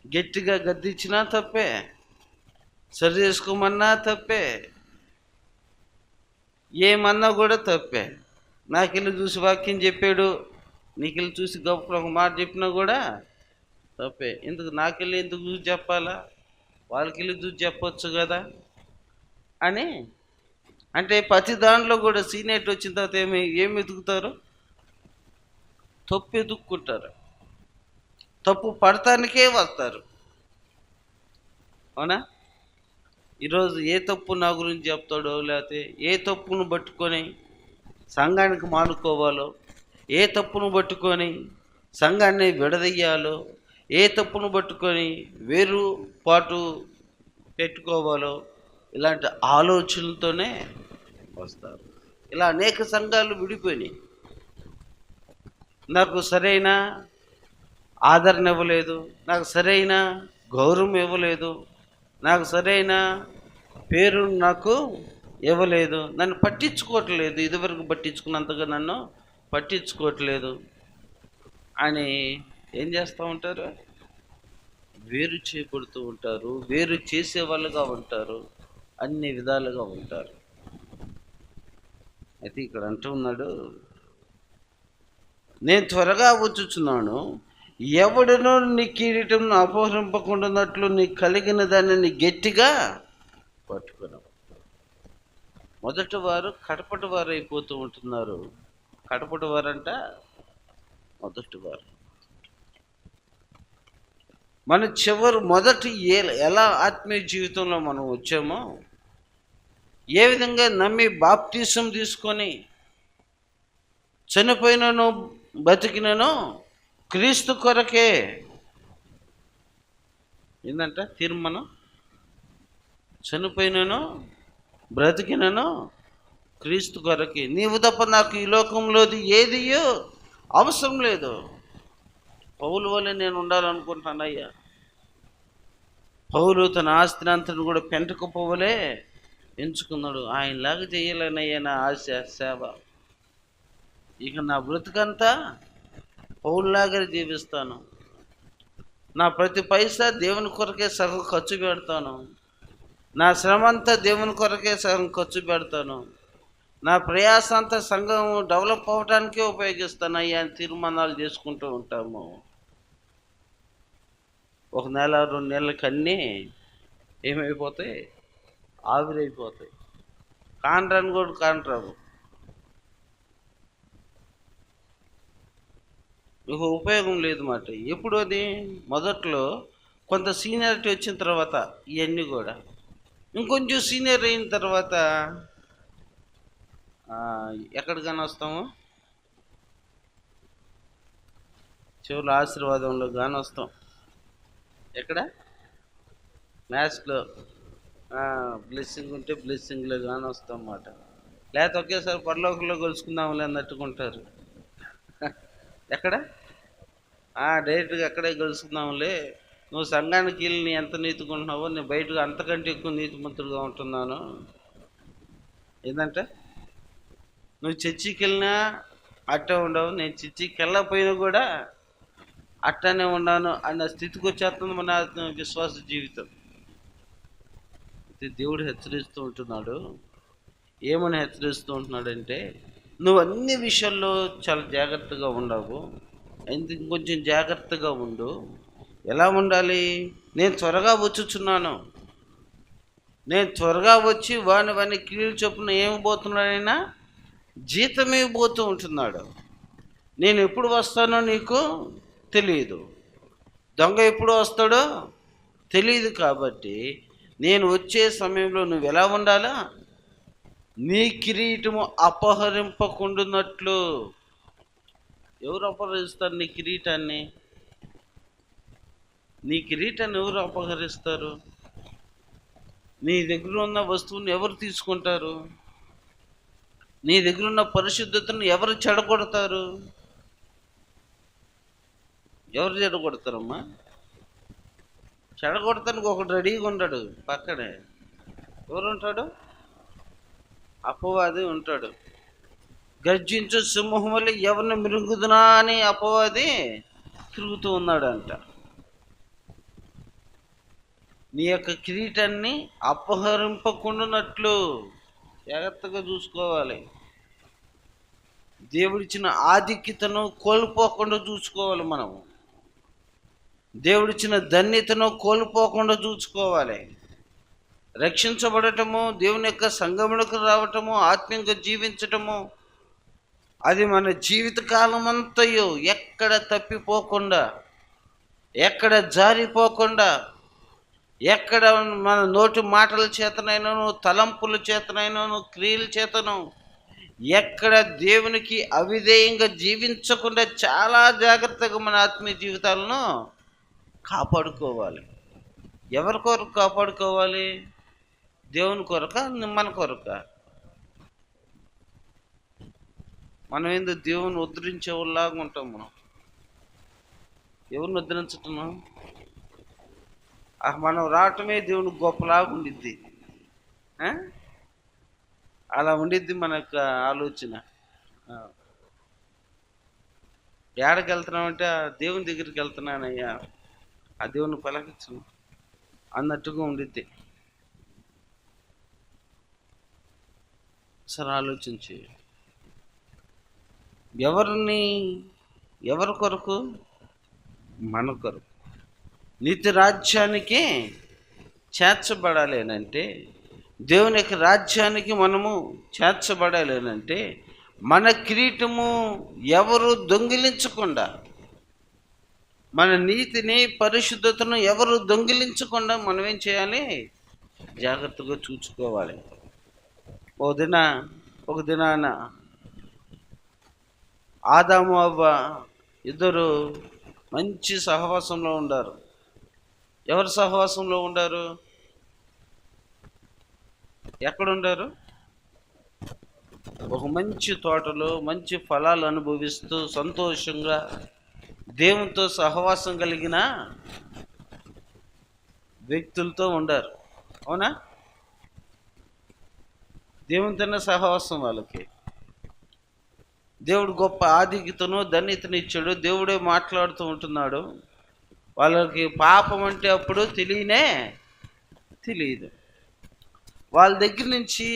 గట్టిగా గద్దించినా తప్పే, సరి చేసుకోమన్నా తప్పే, ఏమన్నా కూడా తప్పే. నాకెళ్ళి చూసి వాక్యం చెప్పాడు, నీకెళ్ళి చూసి గొప్ప ఒక మాట చెప్పినా కూడా తప్పే. ఎందుకు నాకెళ్ళి ఎందుకు చూసి చెప్పాలా? వాళ్ళకెళ్ళి చూసి చెప్పొచ్చు కదా అని. అంటే ప్రతి దాంట్లో కూడా సీనియర్ వచ్చిన తర్వాత ఏమి ఎదుగుతారు? తప్పు ఎదుక్కుంటారు, తప్పు పడటానికే వస్తారు, అవునా? ఈరోజు ఏ తప్పు నా గురించి చెప్తాడో, లేకపోతే ఏ తప్పును పట్టుకొని సంఘానికి మానుకోవాలో, ఏ తప్పును పట్టుకొని సంఘాన్ని విడదయ్యాలో, ఏ తప్పును పట్టుకొని వేరుపాటు పెట్టుకోవాలో, ఇలాంటి ఆలోచనలతోనే వస్తారు. ఇలా అనేక సంఘాలు విడిపోయినాయి. నాకు సరైన ఆదరణ ఇవ్వలేదు, నాకు సరైన గౌరవం ఇవ్వలేదు, నాకు సరైన పేరు నాకు ఇవ్వలేదు, నన్ను పట్టించుకోవట్లేదు, ఇదివరకు పట్టించుకున్నంతగా నన్ను పట్టించుకోవట్లేదు అని ఏం చేస్తూ ఉంటారు? వేరు చేయబడుతూ ఉంటారు, వేరు చేసే వాళ్ళుగా ఉంటారు, అన్ని విధాలుగా ఉంటారు. అయితే ఇక్కడ అంటూ ఉన్నాడు, నేను త్వరగా వచ్చుచున్నాను, ఎవడునో నీ కిరీటం అపహరింపకుండానట్లు నీ కలిగిన దానిని గట్టిగా పట్టుకున్నావు. మొదటి వారు కడపటి వారు అయిపోతూ ఉంటున్నారు. కడపటి వారంట మొదటి వారు. మన మొదటి ఎలా ఆత్మీయ జీవితంలో మనం వచ్చామో, ఏ విధంగా నమ్మి బాప్తిసం తీసుకొని చనిపోయినను బతికినను క్రీస్తు కొరకే. ఏంటంట తీర్మానం? చనిపోయినను బ్రతికినను క్రీస్తు కొరకే. నీవు తప్ప నాకు ఈ లోకంలోది ఏదియో అవసరం లేదు. పౌలు వల్లే నేను ఉండాలనుకుంటానయ్యా. పౌలు తన ఆస్తిని అంతను కూడా పెంటకుపోవలే ఎంచుకున్నాడు. ఆయనలాగా చేయాలనయ్యా నా ఆశ, సేవ. ఇక నా బ్రతుకంతా పౌలులాగా జీవిస్తాను. నా ప్రతి పైసా దేవుని కొరకే సగం ఖర్చు పెడతాను. నా శ్రమ అంతా దేవుని కొరకే సగం ఖర్చు పెడతాను. నా ప్రయాస అంతా సంఘం డెవలప్ అవ్వడానికే ఉపయోగిస్తాను అయ్యా అని తీర్మానాలు చేసుకుంటూ ఉంటాము. ఒక నెల 2 నెలలకి అన్నీ ఏమైపోతాయి? ఆవిరైపోతాయి. కాండ్రాని కూడా కాండ్రావు. ఇక ఉపయోగం లేదు మాట. ఎప్పుడు అది మొదట్లో కొంత సీనియారిటీ వచ్చిన తర్వాత ఇవన్నీ కూడా ఇంకొంచెం సీనియర్ అయిన తర్వాత ఎక్కడికైనా వస్తాము, చివరి ఆశీర్వాదంలో కానీ వస్తాం. ఎక్కడ మ్యాథ్స్లో బ్లెస్సింగ్ ఉంటే బ్లెస్సింగ్లో కానీ వస్తాం అన్నమాట. లేకపోతే ఒకేసారి పరలోకంలో కలుసుకుందాంలే అన్నట్టుకుంటారు. ఎక్కడ డైరెక్ట్గా అక్కడే కలుసుకుందాంలే, నువ్వు సంఘానికి వెళ్ళి నీ ఎంత నీతికుంటున్నావో నేను బయటకు అంతకంటే ఎక్కువ నీతిమంతుడుగా ఉంటున్నాను. ఏంటంటే నువ్వు చర్చికి వెళ్ళినా అట్టే ఉండవు, నేను చర్చికి వెళ్ళకపోయినా కూడా అట్టనే ఉన్నాను అన్న స్థితికి వచ్చేస్తుంది మన విశ్వాస జీవితం. దేవుడు హెచ్చరిస్తూ ఉంటున్నాడు. ఏమని హెచ్చరిస్తూ ఉంటున్నాడంటే, నువ్వు అన్ని విషయాల్లో చాలా జాగ్రత్తగా ఉండవు, ఇంకొంచెం జాగ్రత్తగా ఉండు. ఎలా ఉండాలి? నేను త్వరగా వచ్చుచున్నాను, నేను త్వరగా వచ్చి వాని కీళ్ళు చొప్పున ఏమిపోతున్నాడైనా జీతం ఇవ్వబోతూ ఉంటున్నాడు. నేను ఎప్పుడు వస్తానో నీకు తెలియదు, దొంగ ఎప్పుడు వస్తాడో తెలియదు. కాబట్టి నేను వచ్చే సమయంలో నువ్వు ఎలా ఉండాలా? నీ కిరీటము అపహరింపకుండునట్లు. ఎవరు అపహరిస్తారు నీ కిరీటాన్ని? నీ కిరీటాన్ని ఎవరు అపహరిస్తారు? నీ దగ్గర ఉన్న వస్తువుని ఎవరు తీసుకుంటారు? నీ దగ్గర ఉన్న పరిశుద్ధతను ఎవరు చెడగొడతారు? ఎవరు చెడగొడతారమ్మా? చెడగొడతానికి ఒకడు రెడీగా ఉంటాడు పక్కనే. ఎవరు ఉంటాడు? అపవాది ఉంటాడు. గర్జించు సింహం వల్ల ఎవరిని మిరుగుదునా అని అపవాది తిరుగుతూ ఉన్నాడంట. నీ యొక్క కిరీటాన్ని అపహరింపకుండానట్లు జాగ్రత్తగా చూసుకోవాలి. దేవుడిచ్చిన ఆధిక్యతను కోల్పోకుండా చూసుకోవాలి. మనము దేవుడిచ్చిన ధన్యతను కోల్పోకుండా చూసుకోవాలి. రక్షించబడటము, దేవుని యొక్క సంగమునకు రావటము, ఆత్మీయంగా జీవించటము, అది మన జీవితకాలం అంతయు ఎక్కడ తప్పిపోకుండా, ఎక్కడ జారిపోకుండా, ఎక్కడ మన నోటి మాటల చేతనైనాను, తలంపుల చేతనైనాను, క్రియల చేతను ఎక్కడ దేవునికి అవిధేయంగా జీవించకుండా చాలా జాగ్రత్తగా మన ఆత్మీయ జీవితాలను కాపాడుకోవాలి. ఎవరి కొరకు కాపాడుకోవాలి? దేవుని కొరక, మన కొరక? మనం ఏందో దేవుని ఉద్ధరించేవాళ్ళలాగా ఉంటాం. ఎవరిని ఉద్ధరించుతున్నాం? మనం రావటమే దేవుని గొప్పలాగా ఉండిద్ది. అలా ఉండిద్ది మన యొక్క ఆలోచన. ఏడకి వెళ్తున్నామంటే దేవుని దగ్గరికి వెళ్తున్నానయ్యా, ఆ దేవుని పలకించు అన్నట్టుగా ఉండిద్ది. సరే ఆలోచించి, ఎవరి కొరకు? మన కొరకు. నిత్య రాజ్యానికి చేర్చబడాలేనంటే, దేవుని యొక్క రాజ్యానికి మనము చేర్చబడాలేనంటే, మన కిరీటము ఎవరు దొంగిలించకుండా, మన నీతిని పరిశుద్ధతను ఎవరు దొంగిలించకుండా మనం ఏం చేయాలి? జాగ్రత్తగా చూసుకోవాలి. ఒక దినాన ఆదాము అవ్వ ఇద్దరు మంచి సహవాసంలో ఉండారు. ఎవరు సహవాసంలో ఉండారు? ఎక్కడుండారు? ఒక మంచి తోటలో మంచి ఫలాలు అనుభవిస్తూ సంతోషంగా దేవునితో సహవాసం కలిగిన వ్యక్తులతో ఉండారు. అవునా? దేవునితోనే సహవాసం వాళ్ళకి. దేవుడు గొప్ప ఆధిక్యతను ధన్యతను ఇచ్చాడు. దేవుడే మాట్లాడుతూ ఉంటున్నాడు. వాళ్ళకి పాపం అంటే అప్పుడు తెలియదు. వాళ్ళ దగ్గర నుంచి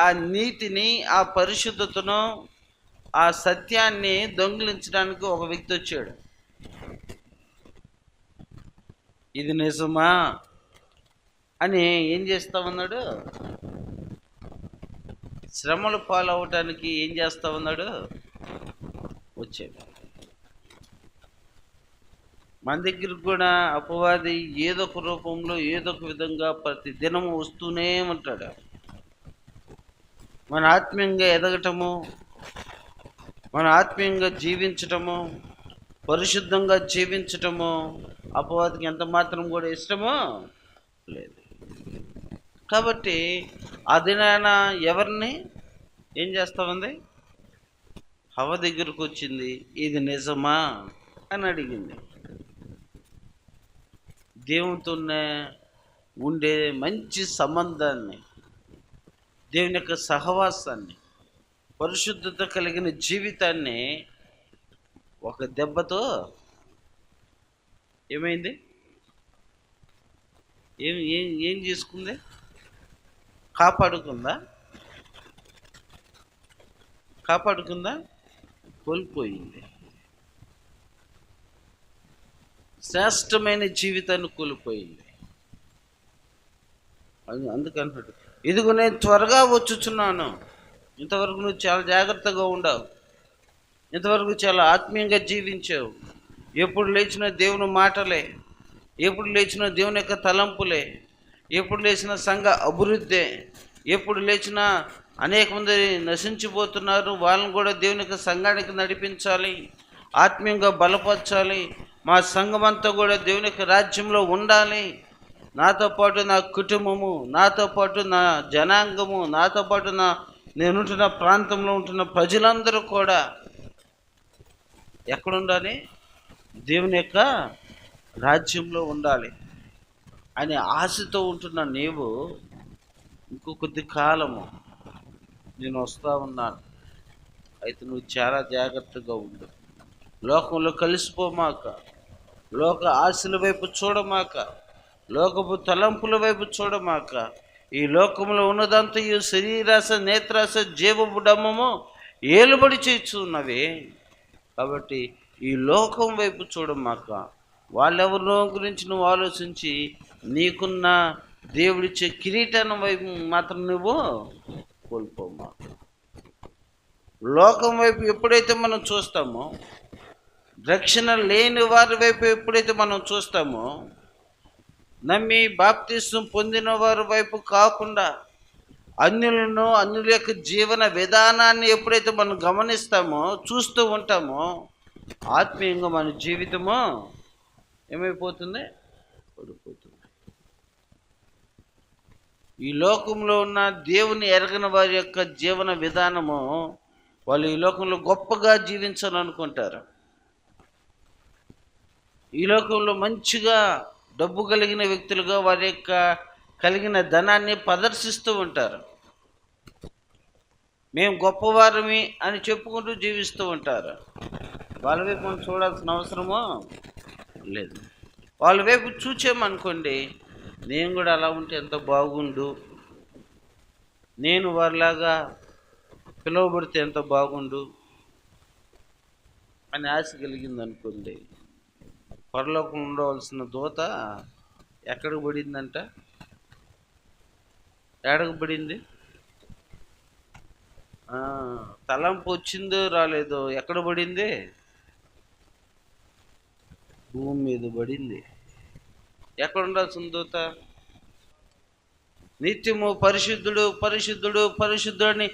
ఆ నీతిని, ఆ పరిశుద్ధతను, ఆ సత్యాన్ని దొంగిలించడానికి ఒక వ్యక్తి వచ్చాడు. ఇది నిజమా అని ఏం చేస్తా ఉన్నాడు? శ్రమల పాలవటానికి ఏం చేస్తా ఉన్నాడు? వచ్చాడు. మన దగ్గరికి కూడా అపవాది ఏదో ఒక రూపంలో ఏదో ఒక విధంగా ప్రతి దినము వస్తూనే ఉంటాడు. మన ఆత్మీయంగా ఎదగటము, మన ఆత్మీయంగా జీవించటము, పరిశుద్ధంగా జీవించటము అపవాదికి ఎంత మాత్రం కూడా ఇష్టమో లేదు. కాబట్టి ఆ దినాన ఎవరిని ఏం చేస్తా ఉంది? హవ్వ దగ్గరకు వచ్చింది, ఇది నిజమా అని అడిగింది. దేవునితోనే ఉండే మంచి సంబంధాన్ని, దేవుని యొక్క సహవాసాన్ని, పరిశుద్ధత కలిగిన జీవితాన్ని ఒక దెబ్బతో ఏమైంది? ఏం ఏం ఏం చేసుకుంది? కాపాడుకుందా? కోల్పోయింది. శ్రేష్టమైన జీవితాన్ని కోల్పోయింది. అందుకంటాడు, ఇదిగో నేను త్వరగా వచ్చుచున్నాను. ఇంతవరకు నువ్వు చాలా జాగ్రత్తగా ఉండవు, ఇంతవరకు చాలా ఆత్మీయంగా జీవించావు. ఎప్పుడు లేచిన దేవుని మాటలే, ఎప్పుడు లేచిన దేవుని యొక్క తలంపులే, ఎప్పుడు లేచిన సంఘ అభివృద్ధి, ఎప్పుడు లేచినా అనేక మంది నశించిపోతున్నారు, వాళ్ళని కూడా దేవుని యొక్క సంఘానికి నడిపించాలి, ఆత్మీయంగా బలపరచాలి. మా సంఘం అంతా కూడా దేవుని యొక్క రాజ్యంలో ఉండాలి. నాతో పాటు నా కుటుంబము, నాతో పాటు నా జనాంగము, నాతో పాటు నేనుంటున్న ప్రాంతంలో ఉంటున్న ప్రజలందరూ కూడా ఎక్కడుండాలి? దేవుని యొక్క రాజ్యంలో ఉండాలి అనే ఆశతో ఉంటున్న నీవు ఇంకో కొద్ది కాలము నేను వస్తూ ఉన్నాను, అయితే నువ్వు చాలా జాగ్రత్తగా ఉండు. లోకంలో కలిసిపోమాక, లోక ఆశల వైపు చూడమాక, లోకపు తలంపుల వైపు చూడమాక. ఈ లోకంలో ఉన్నదంతా ఈ శరీరాశ, నేత్రాశ, జీవపు డమ్మము ఏలుబడి చేస్తున్నవి. కాబట్టి ఈ లోకం వైపు చూడమాక, వాళ్ళెవరినో గురించి నువ్వు ఆలోచించి నీకున్న దేవుడిచ్చే కిరీటాన్ని వైపు మాత్రం నువ్వు కోల్పోమాక. లోకం వైపు ఎప్పుడైతే మనం చూస్తామో, రక్షణ లేని వారి వైపు ఎప్పుడైతే మనం చూస్తామో, నమ్మి బాప్తిస్మం పొందిన వారి వైపు కాకుండా అన్యుల యొక్క జీవన విధానాన్ని ఎప్పుడైతే మనం గమనిస్తామో, చూస్తూ ఉంటామో, ఆత్మీయంగా మన జీవితము ఏమైపోతుంది? పడిపోతుంది. ఈ లోకంలో ఉన్న దేవుని ఎరగని వారి యొక్క జీవన విధానము, వాళ్ళు ఈ లోకంలో గొప్పగా జీవించాలనుకుంటారు. ఈ లోకంలో మంచిగా డబ్బు కలిగిన వ్యక్తులుగా వారి యొక్క కలిగిన ధనాన్ని ప్రదర్శిస్తూ ఉంటారు. మేము గొప్పవారమి అని చెప్పుకుంటూ జీవిస్తూ ఉంటారు. వాళ్ళ వైపు మనం చూడాల్సిన అవసరమో లేదు. వాళ్ళ వైపు చూచామనుకోండి, నేను కూడా అలా ఉంటే ఎంత బాగుండు, నేను వారిలాగా పిలువబడితే ఎంత బాగుండు అని ఆశ కలిగింది అనుకోండి, పరలోకంలో ఉండవలసిన దూత ఎక్కడికి పడిందంట? ఎక్కడికి పడింది? తలంపు వచ్చిందో రాలేదో ఎక్కడ పడింది? భూమి మీద పడింది. ఎక్కడ ఉండాల్సిన దూత? నిత్యము పరిశుద్ధుడు పరిశుద్ధుడు పరిశుద్ధుడిని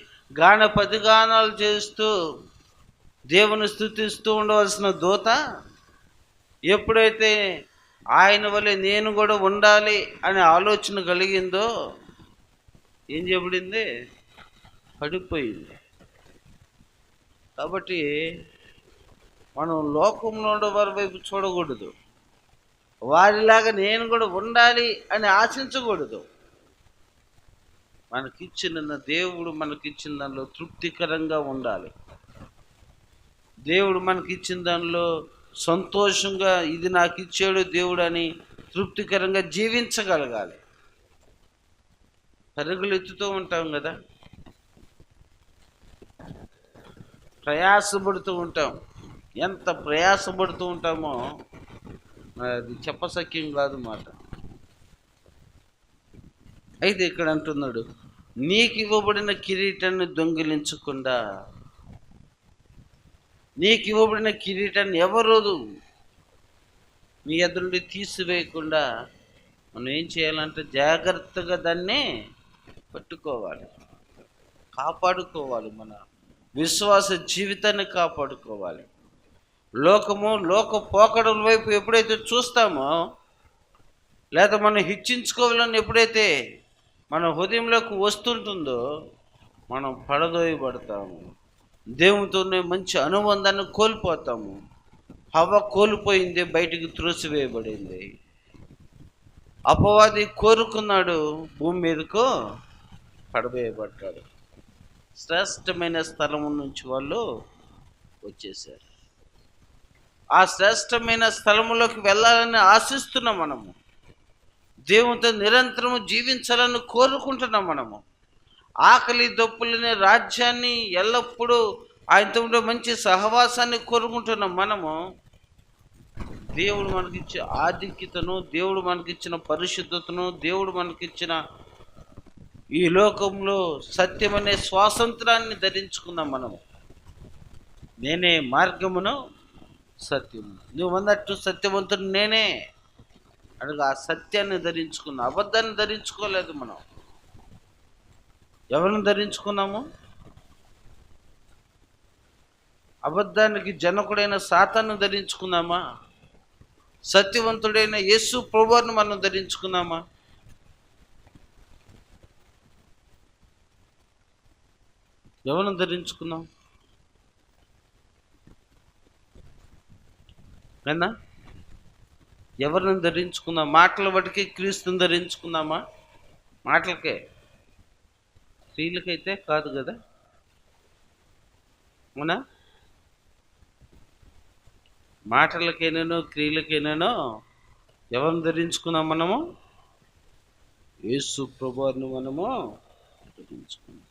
పదిగానాలు చేస్తూ దేవుని స్తుతిస్తూ ఉండవలసిన దూత ఎప్పుడైతే ఆయన వలె నేను కూడా ఉండాలి అనే ఆలోచన కలిగిందో ఏం చేయబడింది? పడిపోయింది. కాబట్టి మనం లోకంలో ఉండే వారి వైపు చూడకూడదు, వారిలాగా నేను కూడా ఉండాలి అని ఆశించకూడదు. దేవుడు మనకిచ్చిన దానిలో తృప్తికరంగా ఉండాలి. దేవుడు మనకిచ్చిన దానిలో సంతోషంగా, ఇది నాకు ఇచ్చాడు దేవుడు అని తృప్తికరంగా జీవించగలగాలి. పరుగులు ఎత్తుతూ ఉంటాం కదా, ప్రయాసపడుతూ ఉంటాం. ఎంత ప్రయాసపడుతూ ఉంటామో అది చెప్పసఖ్యం కాదు మాట. అయితే ఇక్కడ అంటున్నాడు, నీకు ఇవ్వబడిన కిరీటాన్ని దొంగిలించకుండా. నీకు ఇవ్వబడిన కిరీటాన్ని ఎవరు మీ ఎదురు నుండి తీసివేయకుండా మనం ఏం చేయాలంటే జాగ్రత్తగా దాన్ని పట్టుకోవాలి, కాపాడుకోవాలి. మన విశ్వాస జీవితాన్ని కాపాడుకోవాలి. లోక పోకడల వైపు ఎప్పుడైతే చూస్తామో, లేదా మనం హెచ్చించుకోవాలని ఎప్పుడైతే మన హృదయంలోకి వస్తుంటుందో, మనం పడదోయబడతాము. దేవునితోనే మంచి అనుబంధాన్ని కోల్పోతాము. హవ్వ కోల్పోయింది, బయటికి త్రోసివేయబడింది. అపవాది కోరుకున్నాడు, భూమి మీదకు పడవేయబడ్డాడు. శ్రేష్టమైన స్థలం నుంచి వాళ్ళు వచ్చేసారు. ఆ శ్రేష్టమైన స్థలంలోకి వెళ్ళాలని ఆశిస్తున్నాం మనము. దేవునితో నిరంతరము జీవించాలని కోరుకుంటున్నాం మనము. ఆకలి దప్పులనే రాజ్యాన్ని, ఎల్లప్పుడూ ఆయనతో ఉండే మంచి సహవాసాన్ని కోరుకుంటున్నాం మనము. దేవుడు మనకిచ్చే ఆధిక్యతను, దేవుడు మనకిచ్చిన పరిశుద్ధతను, దేవుడు మనకిచ్చిన ఈ లోకంలో సత్యమనే స్వాతంత్రాన్ని ధరించుకుందాం మనము. నేనే మార్గమును సత్యము, నువ్వు అన్నట్టు సత్యవంతుడు నేనే అడుగు. ఆ సత్యాన్ని ధరించుకున్నాం, అబద్ధాన్ని ధరించుకోలేదు మనం. ఎవరిని ధరించుకున్నాము? అబద్ధానికి జనకుడైన సాతాను ధరించుకున్నామా? సత్యవంతుడైన యేసు ప్రభువును మనం ధరించుకున్నామా? ఎవరిని ధరించుకున్నాం? అయినా ఎవరిని ధరించుకున్నాం? మాటల బట్టికి క్రీస్తుని ధరించుకున్నామా? మాటలకే, స్త్రీలకైతే కాదు కదా. అవునా? మాటలకైనానో క్రియలకైనానో ఎవరిని ధరించుకున్నాం మనము? యేసు ప్రభువుని మనము ధరించుకున్నాం.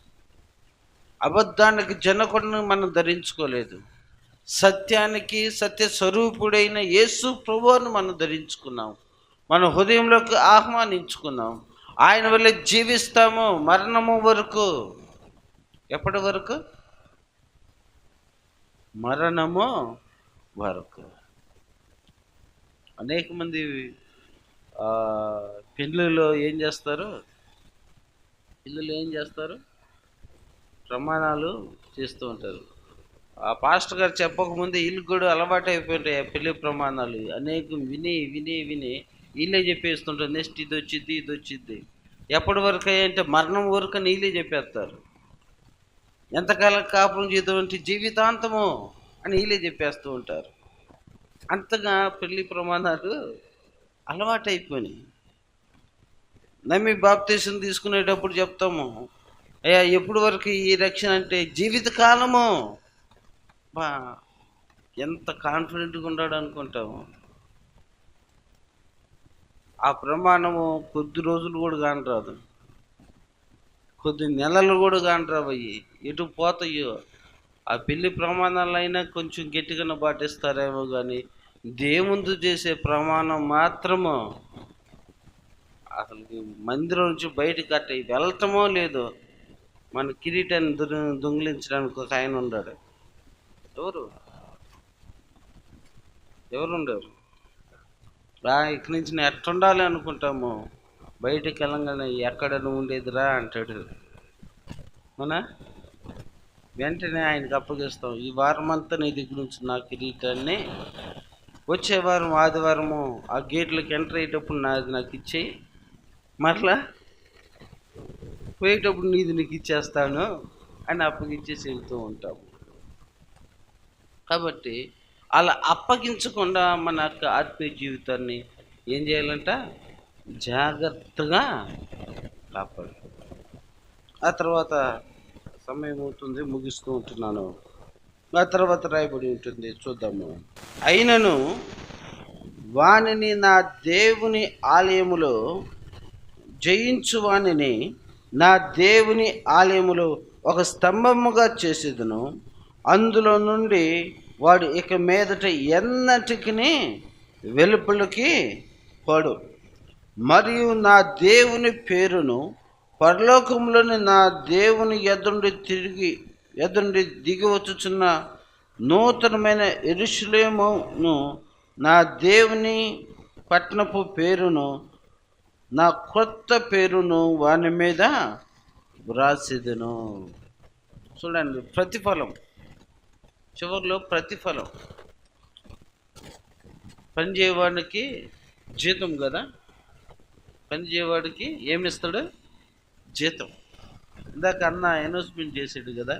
అబద్ధానికి జనకుడిని మనం ధరించుకోలేదు. సత్యానికి సత్య స్వరూపుడైన యేసు ప్రభువుని మనం ధరించుకున్నాం. మన హృదయంలోకి ఆహ్వానించుకున్నాం. ఆయన వల్ల జీవిస్తాము మరణము వరకు. ఎప్పటి వరకు? మరణము వరకు. అనేక మంది పెళ్ళిలో ఏం చేస్తారు? ప్రమాణాలు చేస్తూ ఉంటారు. ఆ పాస్టర్ గారు చెప్పకముందే వీళ్ళకి కూడా అలవాటు అయిపోయింటాయి ఆ పెళ్లి ప్రమాణాలు. అనేకం విని విని విని వీళ్ళే చెప్పేస్తుంటారు. నెక్స్ట్ ఇది వచ్చిద్ది. ఎప్పటి వరకు అంటే మరణం వరకు వీళ్ళే చెప్పేస్తారు. ఎంతకాలం కాపురం చేద్దామంటే జీవితాంతము అని వీళ్ళే చెప్పేస్తూ ఉంటారు. అంతగా పెళ్లి ప్రమాణాలు అలవాటు అయిపోయినాయి. నమ్మి బాప్తీసం తీసుకునేటప్పుడు చెప్తాము, అయ్యా ఎప్పటి వరకు ఈ రక్షణ అంటే జీవితకాలము. బా ఎంత కాన్ఫిడెంట్గా ఉన్నాడు అనుకుంటాము. ఆ ప్రమాణము కొద్ది రోజులు కూడా కానరాదు, కొద్ది నెలలు కూడా కానరావు. అయ్యి ఎటు పోతాయో. ఆ పెళ్లి ప్రమాణాలైనా కొంచెం గట్టిగానే పాటిస్తారేమో కానీ దేవుందు చేసే ప్రమాణం మాత్రము అసలు మందిరం నుంచి బయటకు అట్ట వెళ్ళటమో లేదో. మన కిరీటాన్ని దొంగిలించడానికి ఒక ఆయన ఉన్నాడు. ఎవరుండరు? ఇక్కడి నుంచి నేను ఎట్టుండాలి అనుకుంటాము, బయటకు వెళ్ళంగానే ఎక్కడ నువ్వు ఉండేదిరా అంటాడు. అవునా? వెంటనే ఆయనకు అప్పగిస్తాం, ఈ వారం అంతా నీ దగ్గర నుంచి నా కిరీటాన్ని, వచ్చే వారం ఆదివారము ఆ గేట్లోకి ఎంటర్ అయ్యేటప్పుడు నాకు ఇచ్చేయి, మరలా పోయేటప్పుడు నీకు ఇచ్చేస్తాను అని అప్పగించేసి వెళ్తూ ఉంటాము. కాబట్టి అలా అప్పగించకుండా మన యొక్క ఆత్మీయ జీవితాన్ని ఏం చేయాలంట? జాగ్రత్తగా కాపాడు. ఆ తర్వాత సమయం అవుతుంది, ముగిస్తూ ఉంటున్నాను. ఆ తర్వాత రాయబడి ఉంటుంది, చూద్దాము. అయినను వానిని నా దేవుని ఆలయములో జయించు వానిని నా దేవుని ఆలయములో ఒక స్తంభముగా చేసేదను. అందులో నుండి వాడు ఇక మీదట ఎన్నటికి వెలుపలికి పోడు. మరియు నా దేవుని పేరును పరలోకంలోని నా దేవుని ఎదుండి దిగి వచ్చుచున్న నూతనమైన యెరూషలేమును నా దేవుని పట్టణపు పేరును, నా కొత్త పేరును వాని మీద వ్రాసిదును. చూడండి, ప్రతిఫలం చివరిలో ప్రతిఫలం. పని చేయవాడికి జీతం కదా, పని చేయవాడికి ఏమిస్తాడు? జీతం. ఇందాక అన్న అనౌన్స్మెంట్ చేసాడు కదా,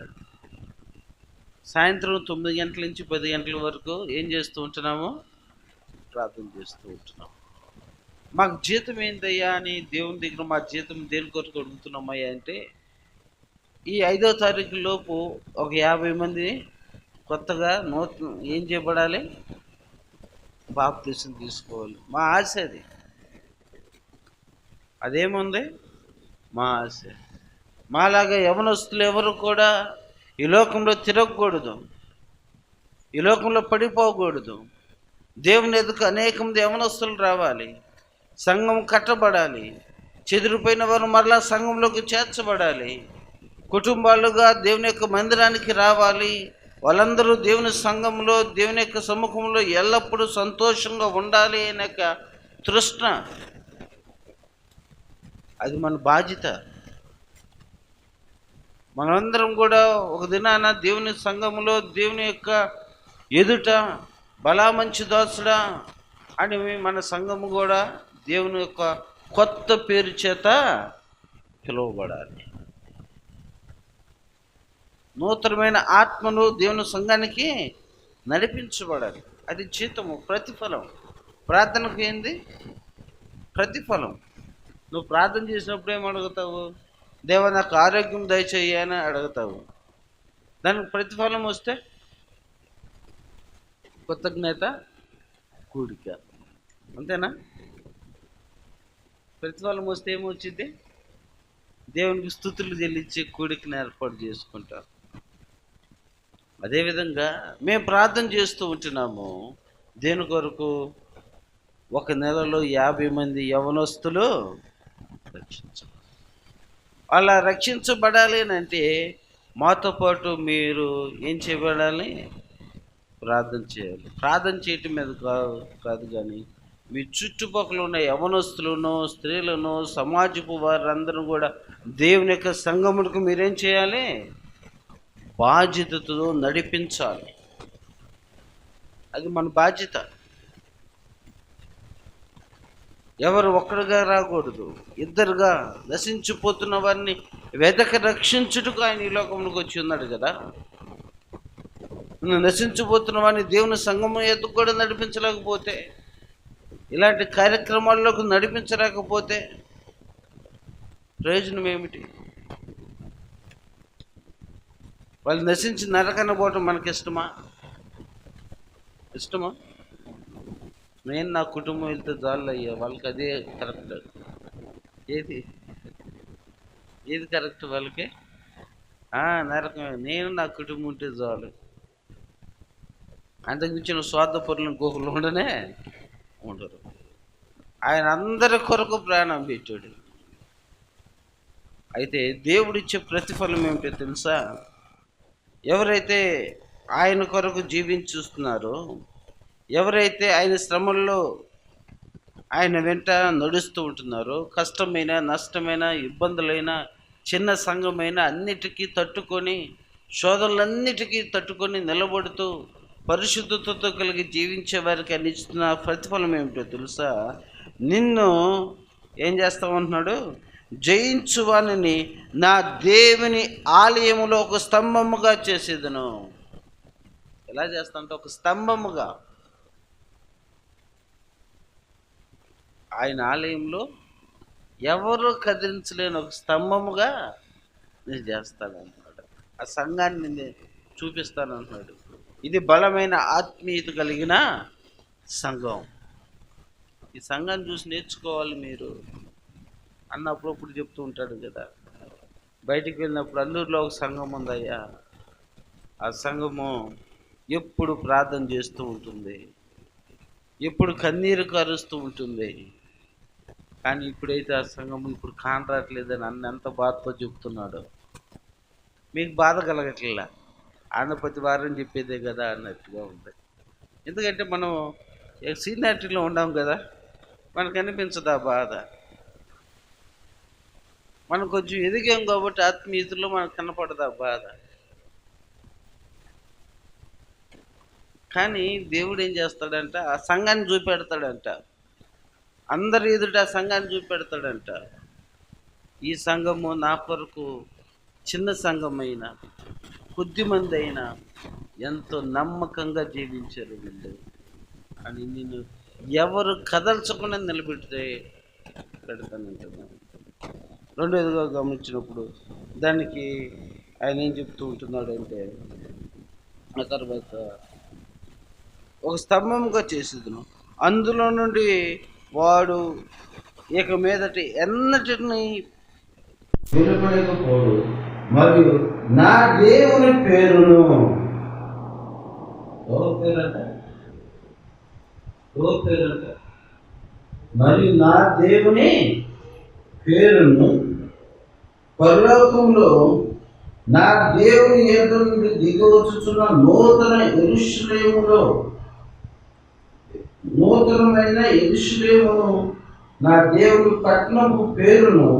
సాయంత్రం 9 గంటల నుంచి 10 గంటల వరకు ఏం చేస్తూ ఉంటున్నాము? ప్రార్థన చేస్తూ ఉంటున్నాము. మాకు జీతం ఏందయ్యా అని దేవుని దగ్గర మా జీతం దేని కొరకు అడుగుతున్నామయ్యా అంటే, ఈ 5వ తారీఖు లోపు ఒక 50 మంది కొత్తగా ఏం చేయబడాలి? బాప్తీసం తీసుకోవాలి. మా ఆశ అది. అదేముంది? మా ఆశ. మాలాగా యవనస్తులు ఎవరు కూడా ఈ లోకంలో తిరగకూడదు, ఈ లోకంలో పడిపోకూడదు. దేవుని ఎదుక అనేక మంది యవనస్తులు రావాలి, సంఘం కట్టబడాలి, చెదిరిపోయిన వారు మరలా సంఘంలోకి చేర్చబడాలి, కుటుంబాలుగా దేవుని యొక్క మందిరానికి రావాలి. వాళ్ళందరూ దేవుని సంఘంలో, దేవుని యొక్క సముఖంలో ఎల్లప్పుడూ సంతోషంగా ఉండాలి అనే తృష్ణ. అది మన బాధ్యత. మనందరం కూడా ఒక దినాన దేవుని సంఘంలో, దేవుని యొక్క ఎదుట బలా మంచి దాసుడా అని మన సంఘము కూడా దేవుని యొక్క కొత్త పేరు చేత పిలువబడాలి. నూతనమైన ఆత్మను దేవుని సంఘానికి నడిపించబడాలి. అది జీతము, ప్రతిఫలం. ప్రార్థనకు ఏంది? ప్రతిఫలం. నువ్వు ప్రార్థన చేసినప్పుడు ఏం అడుగుతావు? దేవా నాకు ఆరోగ్యం దయచేయి అని అడుగుతావు. దానికి ప్రతిఫలం వస్తే కృతజ్ఞత కూడిక, అంతేనా? ప్రతిఫలం వస్తే ఏమొచ్చింది? దేవునికి స్తుతులు చెల్లించి కూడికను ఏర్పాటు చేసుకుంటారు. అదేవిధంగా మేము ప్రార్థన చేస్తూ ఉంటున్నాము దేని కొరకు? ఒక నెలలో 50 మంది యవనస్తులు రక్షించబడాలి. అలా రక్షించబడాలి అని అంటే మాతో పాటు మీరు ఏం చేయబడాలి? ప్రార్థన చేయాలి. ప్రార్థన చేయటం మీద కాదు కానీ మీ చుట్టుపక్కల ఉన్న యవనస్తులను, స్త్రీలను, సమాజపు వారందరూ కూడా దేవుని యొక్క సంఘములకు మీరేం చేయాలి? బాధ్యతతో నడిపించాలి. అది మన బాధ్యత. ఎవరు ఒక్కడుగా రాకూడదు, ఇద్దరుగా. నశించిపోతున్న వారిని వెదక రక్షించుటకు ఆయన ఈ లోకంలోకి వచ్చి ఉన్నాడు కదా. నశించిపోతున్న వారిని దేవుని సంఘము ఎదుగు కూడా నడిపించలేకపోతే, ఇలాంటి కార్యక్రమాల్లోకి నడిపించలేకపోతే ప్రయోజనం ఏమిటి? వాళ్ళు నశించి నరకన పోవటం మనకి ఇష్టమా? నేను నా కుటుంబం వెళ్తే చాలు అయ్యా, వాళ్ళకి అదే కరెక్ట్. ఏది కరెక్ట్ వాళ్ళకి? నరకమే. నేను నా కుటుంబం ఉంటే చాలు. అంతకుమించిన స్వార్థపరులను ఇంకొకరు ఉండరు. ఆయన అందరి కొరకు ప్రాణం పెట్టాడు. అయితే దేవుడిచ్చే ప్రతిఫలం ఏమిటో తెలుసా? ఎవరైతే ఆయన కొరకు జీవించుస్తున్నారో, ఎవరైతే ఆయన శ్రమల్లో ఆయన వెంట నడుస్తూ ఉంటున్నారో, కష్టమైన, నష్టమైన, ఇబ్బందులైన, చిన్న సంఘమైన అన్నిటికీ తట్టుకొని, శోధనలన్నిటికీ తట్టుకొని నిలబడుతూ పరిశుద్ధతతో కలిగి జీవించే వారికి ఆయన ఇస్తున్న ప్రతిఫలం ఏమిటో తెలుసా? నిన్ను ఏం చేస్తామంటున్నాడు? జయించువానిని నా దేవుని ఆలయములో ఒక స్తంభముగా చేసేదను. ఎలా చేస్తా అంటే ఒక స్తంభముగా. ఆయన ఆలయంలో ఎవరు కదిలించలేని ఒక స్తంభముగా నేను చేస్తానంటున్నాడు. ఆ సంఘాన్ని నేను చూపిస్తానంటున్నాడు. ఇది బలమైన ఆత్మీయత కలిగిన సంఘం. ఈ సంఘాన్ని చూసి నేర్చుకోవాలి మీరు అన్నప్పుడు చెప్తూ ఉంటాడు కదా. బయటికి వెళ్ళినప్పుడు అల్లూరులో ఒక సంఘం ఉందయ్యా, ఆ సంఘము ఎప్పుడు ప్రార్థన చేస్తూ ఉంటుంది, ఎప్పుడు కన్నీరు కరుస్తూ ఉంటుంది. కానీ ఇప్పుడైతే ఆ సంఘం ఇప్పుడు కానరాట్లేదని ఎంత బాధతో చెప్తున్నాడు. మీకు బాధ కలగట్లా, ఆయన ప్రతి వారం చెప్పేదే కదా అన్నట్టుగా ఉంది. ఎందుకంటే మనం సీనియారిటీలో ఉండాం కదా, మనకు అనిపించదు ఆ బాధ. మనం కొంచెం ఎదిగాం కాబట్టి ఆత్మీయతలో మనకు కనపడదు ఆ బాధ. కానీ దేవుడు ఏం చేస్తాడంట, ఆ సంఘాన్ని చూపెడతాడంట, అందరి ఎదుట ఆ సంఘాన్ని చూపెడతాడంట. ఈ సంఘము నా కొరకు చిన్న సంఘమైన కొద్దిమంది అయినా ఎంతో నమ్మకంగా జీవించారు వీళ్ళు అని నేను ఎవరు కదల్చకుండా నిలబెడితే పెడతానంటున్నాను. రెండోదిగా గమనించినప్పుడు దానికి ఆయన ఏం చెప్తూ ఉంటున్నాడంటే, ఆ తర్వాత ఒక స్తంభంగా చేసేదను, అందులో నుండి వాడు ఇక మీదటి ఎన్నటిని వెలువడకపోడు, మరియు నా దేవుని పేరును, ఎవరి పేరంట, ఎవరి పేరంట, మరియు నా దేవుని పేరును పరలోకంలో నా దేవుని యొద్ద నుండి దిగవచ్చుచున్న నూతనమైన యెరూషలేమును నా దేవుని పట్టణపు పేరును,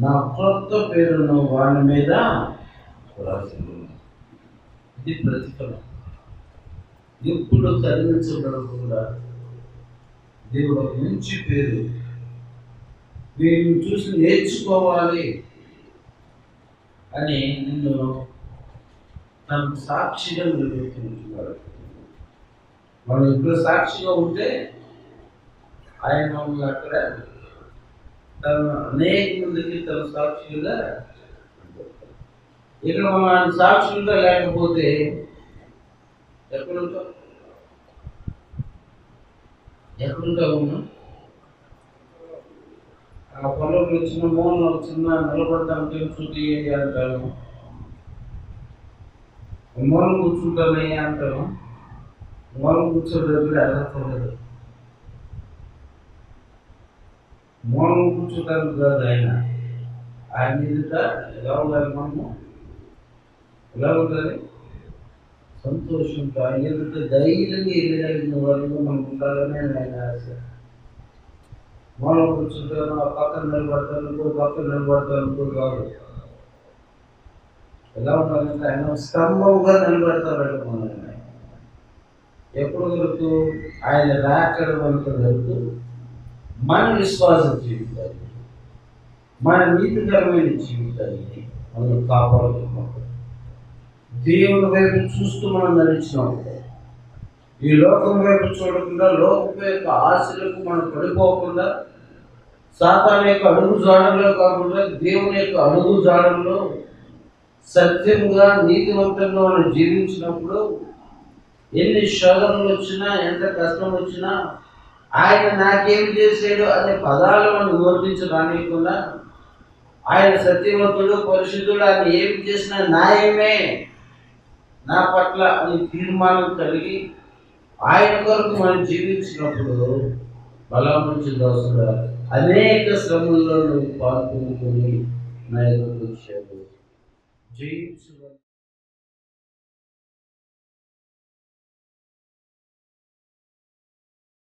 నా క్రొత్త పేరును వాని మీద రాసింది. ఇది ప్రతిఫలం. ఎప్పుడు కరుణించబడకుండా దేవుడు ఒక మంచి పేరు, వీరిని చూసి నేర్చుకోవాలి అని నిన్ను తనకు సాక్షిగా నిలబెట్టుకుంటున్నాడు. మనం ఇప్పుడు సాక్షిగా ఉంటే ఆయన అక్కడ తన అనేక మందికి తన సాక్షులుగా, ఇక్కడ మనం ఆయన సాక్షులుగా లేకపోతే ఎక్కడుంటాం, ఎక్కడుంటాము? ఆ పొలంలో చిన్న మూలలో చిన్న నిలబడటానికి చూసి అంటాను, మూలం కూర్చుంటానయ్యా అంటాను. మూలం కూర్చోడానికి అర్హత ఉండదు. మూలం కూర్చోటానికి కాదు, ఆయన ఎదుట ఎలా ఉండాలి, మనము ఎలా ఉండాలి, సంతోషంతో ఆయన ఎదుట ధైర్యంగా వెళ్ళగలిగిన వాళ్ళు మనం ఉండాలని ఆయన ఆశ. మూలం కూర్చుంటాను, ఆ పక్కన నిలబడతాను, ఇంకో పక్కన నిలబడతాను, ఇంకో కాదు. ఎలా ఉండాలంటే ఆయన స్తంభంగా నిలబెడతాడు మనల్ని. ఎప్పుడు వరకు? ఆయన రాకడ వరకు మన విశ్వాస జీవితాన్ని, మన నీతికరమైన జీవితాన్ని మనం కాపాడుకున్నప్పుడు, దేవుని వైపు చూస్తూ మనం నడిచినప్పుడు, ఈ లోకం వైపు చూడకుండా, లోకం యొక్క ఆశలకు మనం పడిపోకుండా, సాతాను యొక్క అడుగు జాడల్లో కాకుండా దేవుని యొక్క అడుగు జాడల్లో సత్యంగా నీతివంతంగా మనం జీవించినప్పుడు, ఎన్ని శోధనలు వచ్చినా, ఎంత కష్టం వచ్చినా, ఆయన నాకేమి చేశాడు అనే పదాలు మనం నోటించి రానియకుండా, ఆయన సత్యవంతుడు, పరిశుద్ధుడు, ఆయన ఏమి చేసినా న్యాయమే నా పట్ల అని తీర్మానం కలిగి ఆయన కొరకు మనం జీవించినప్పుడు, బలమంచి దోసుగా అనేక శ్రమల్లో నువ్వు పాల్గొనుకొని నా ఎదురు వచ్చాడు. జీవించు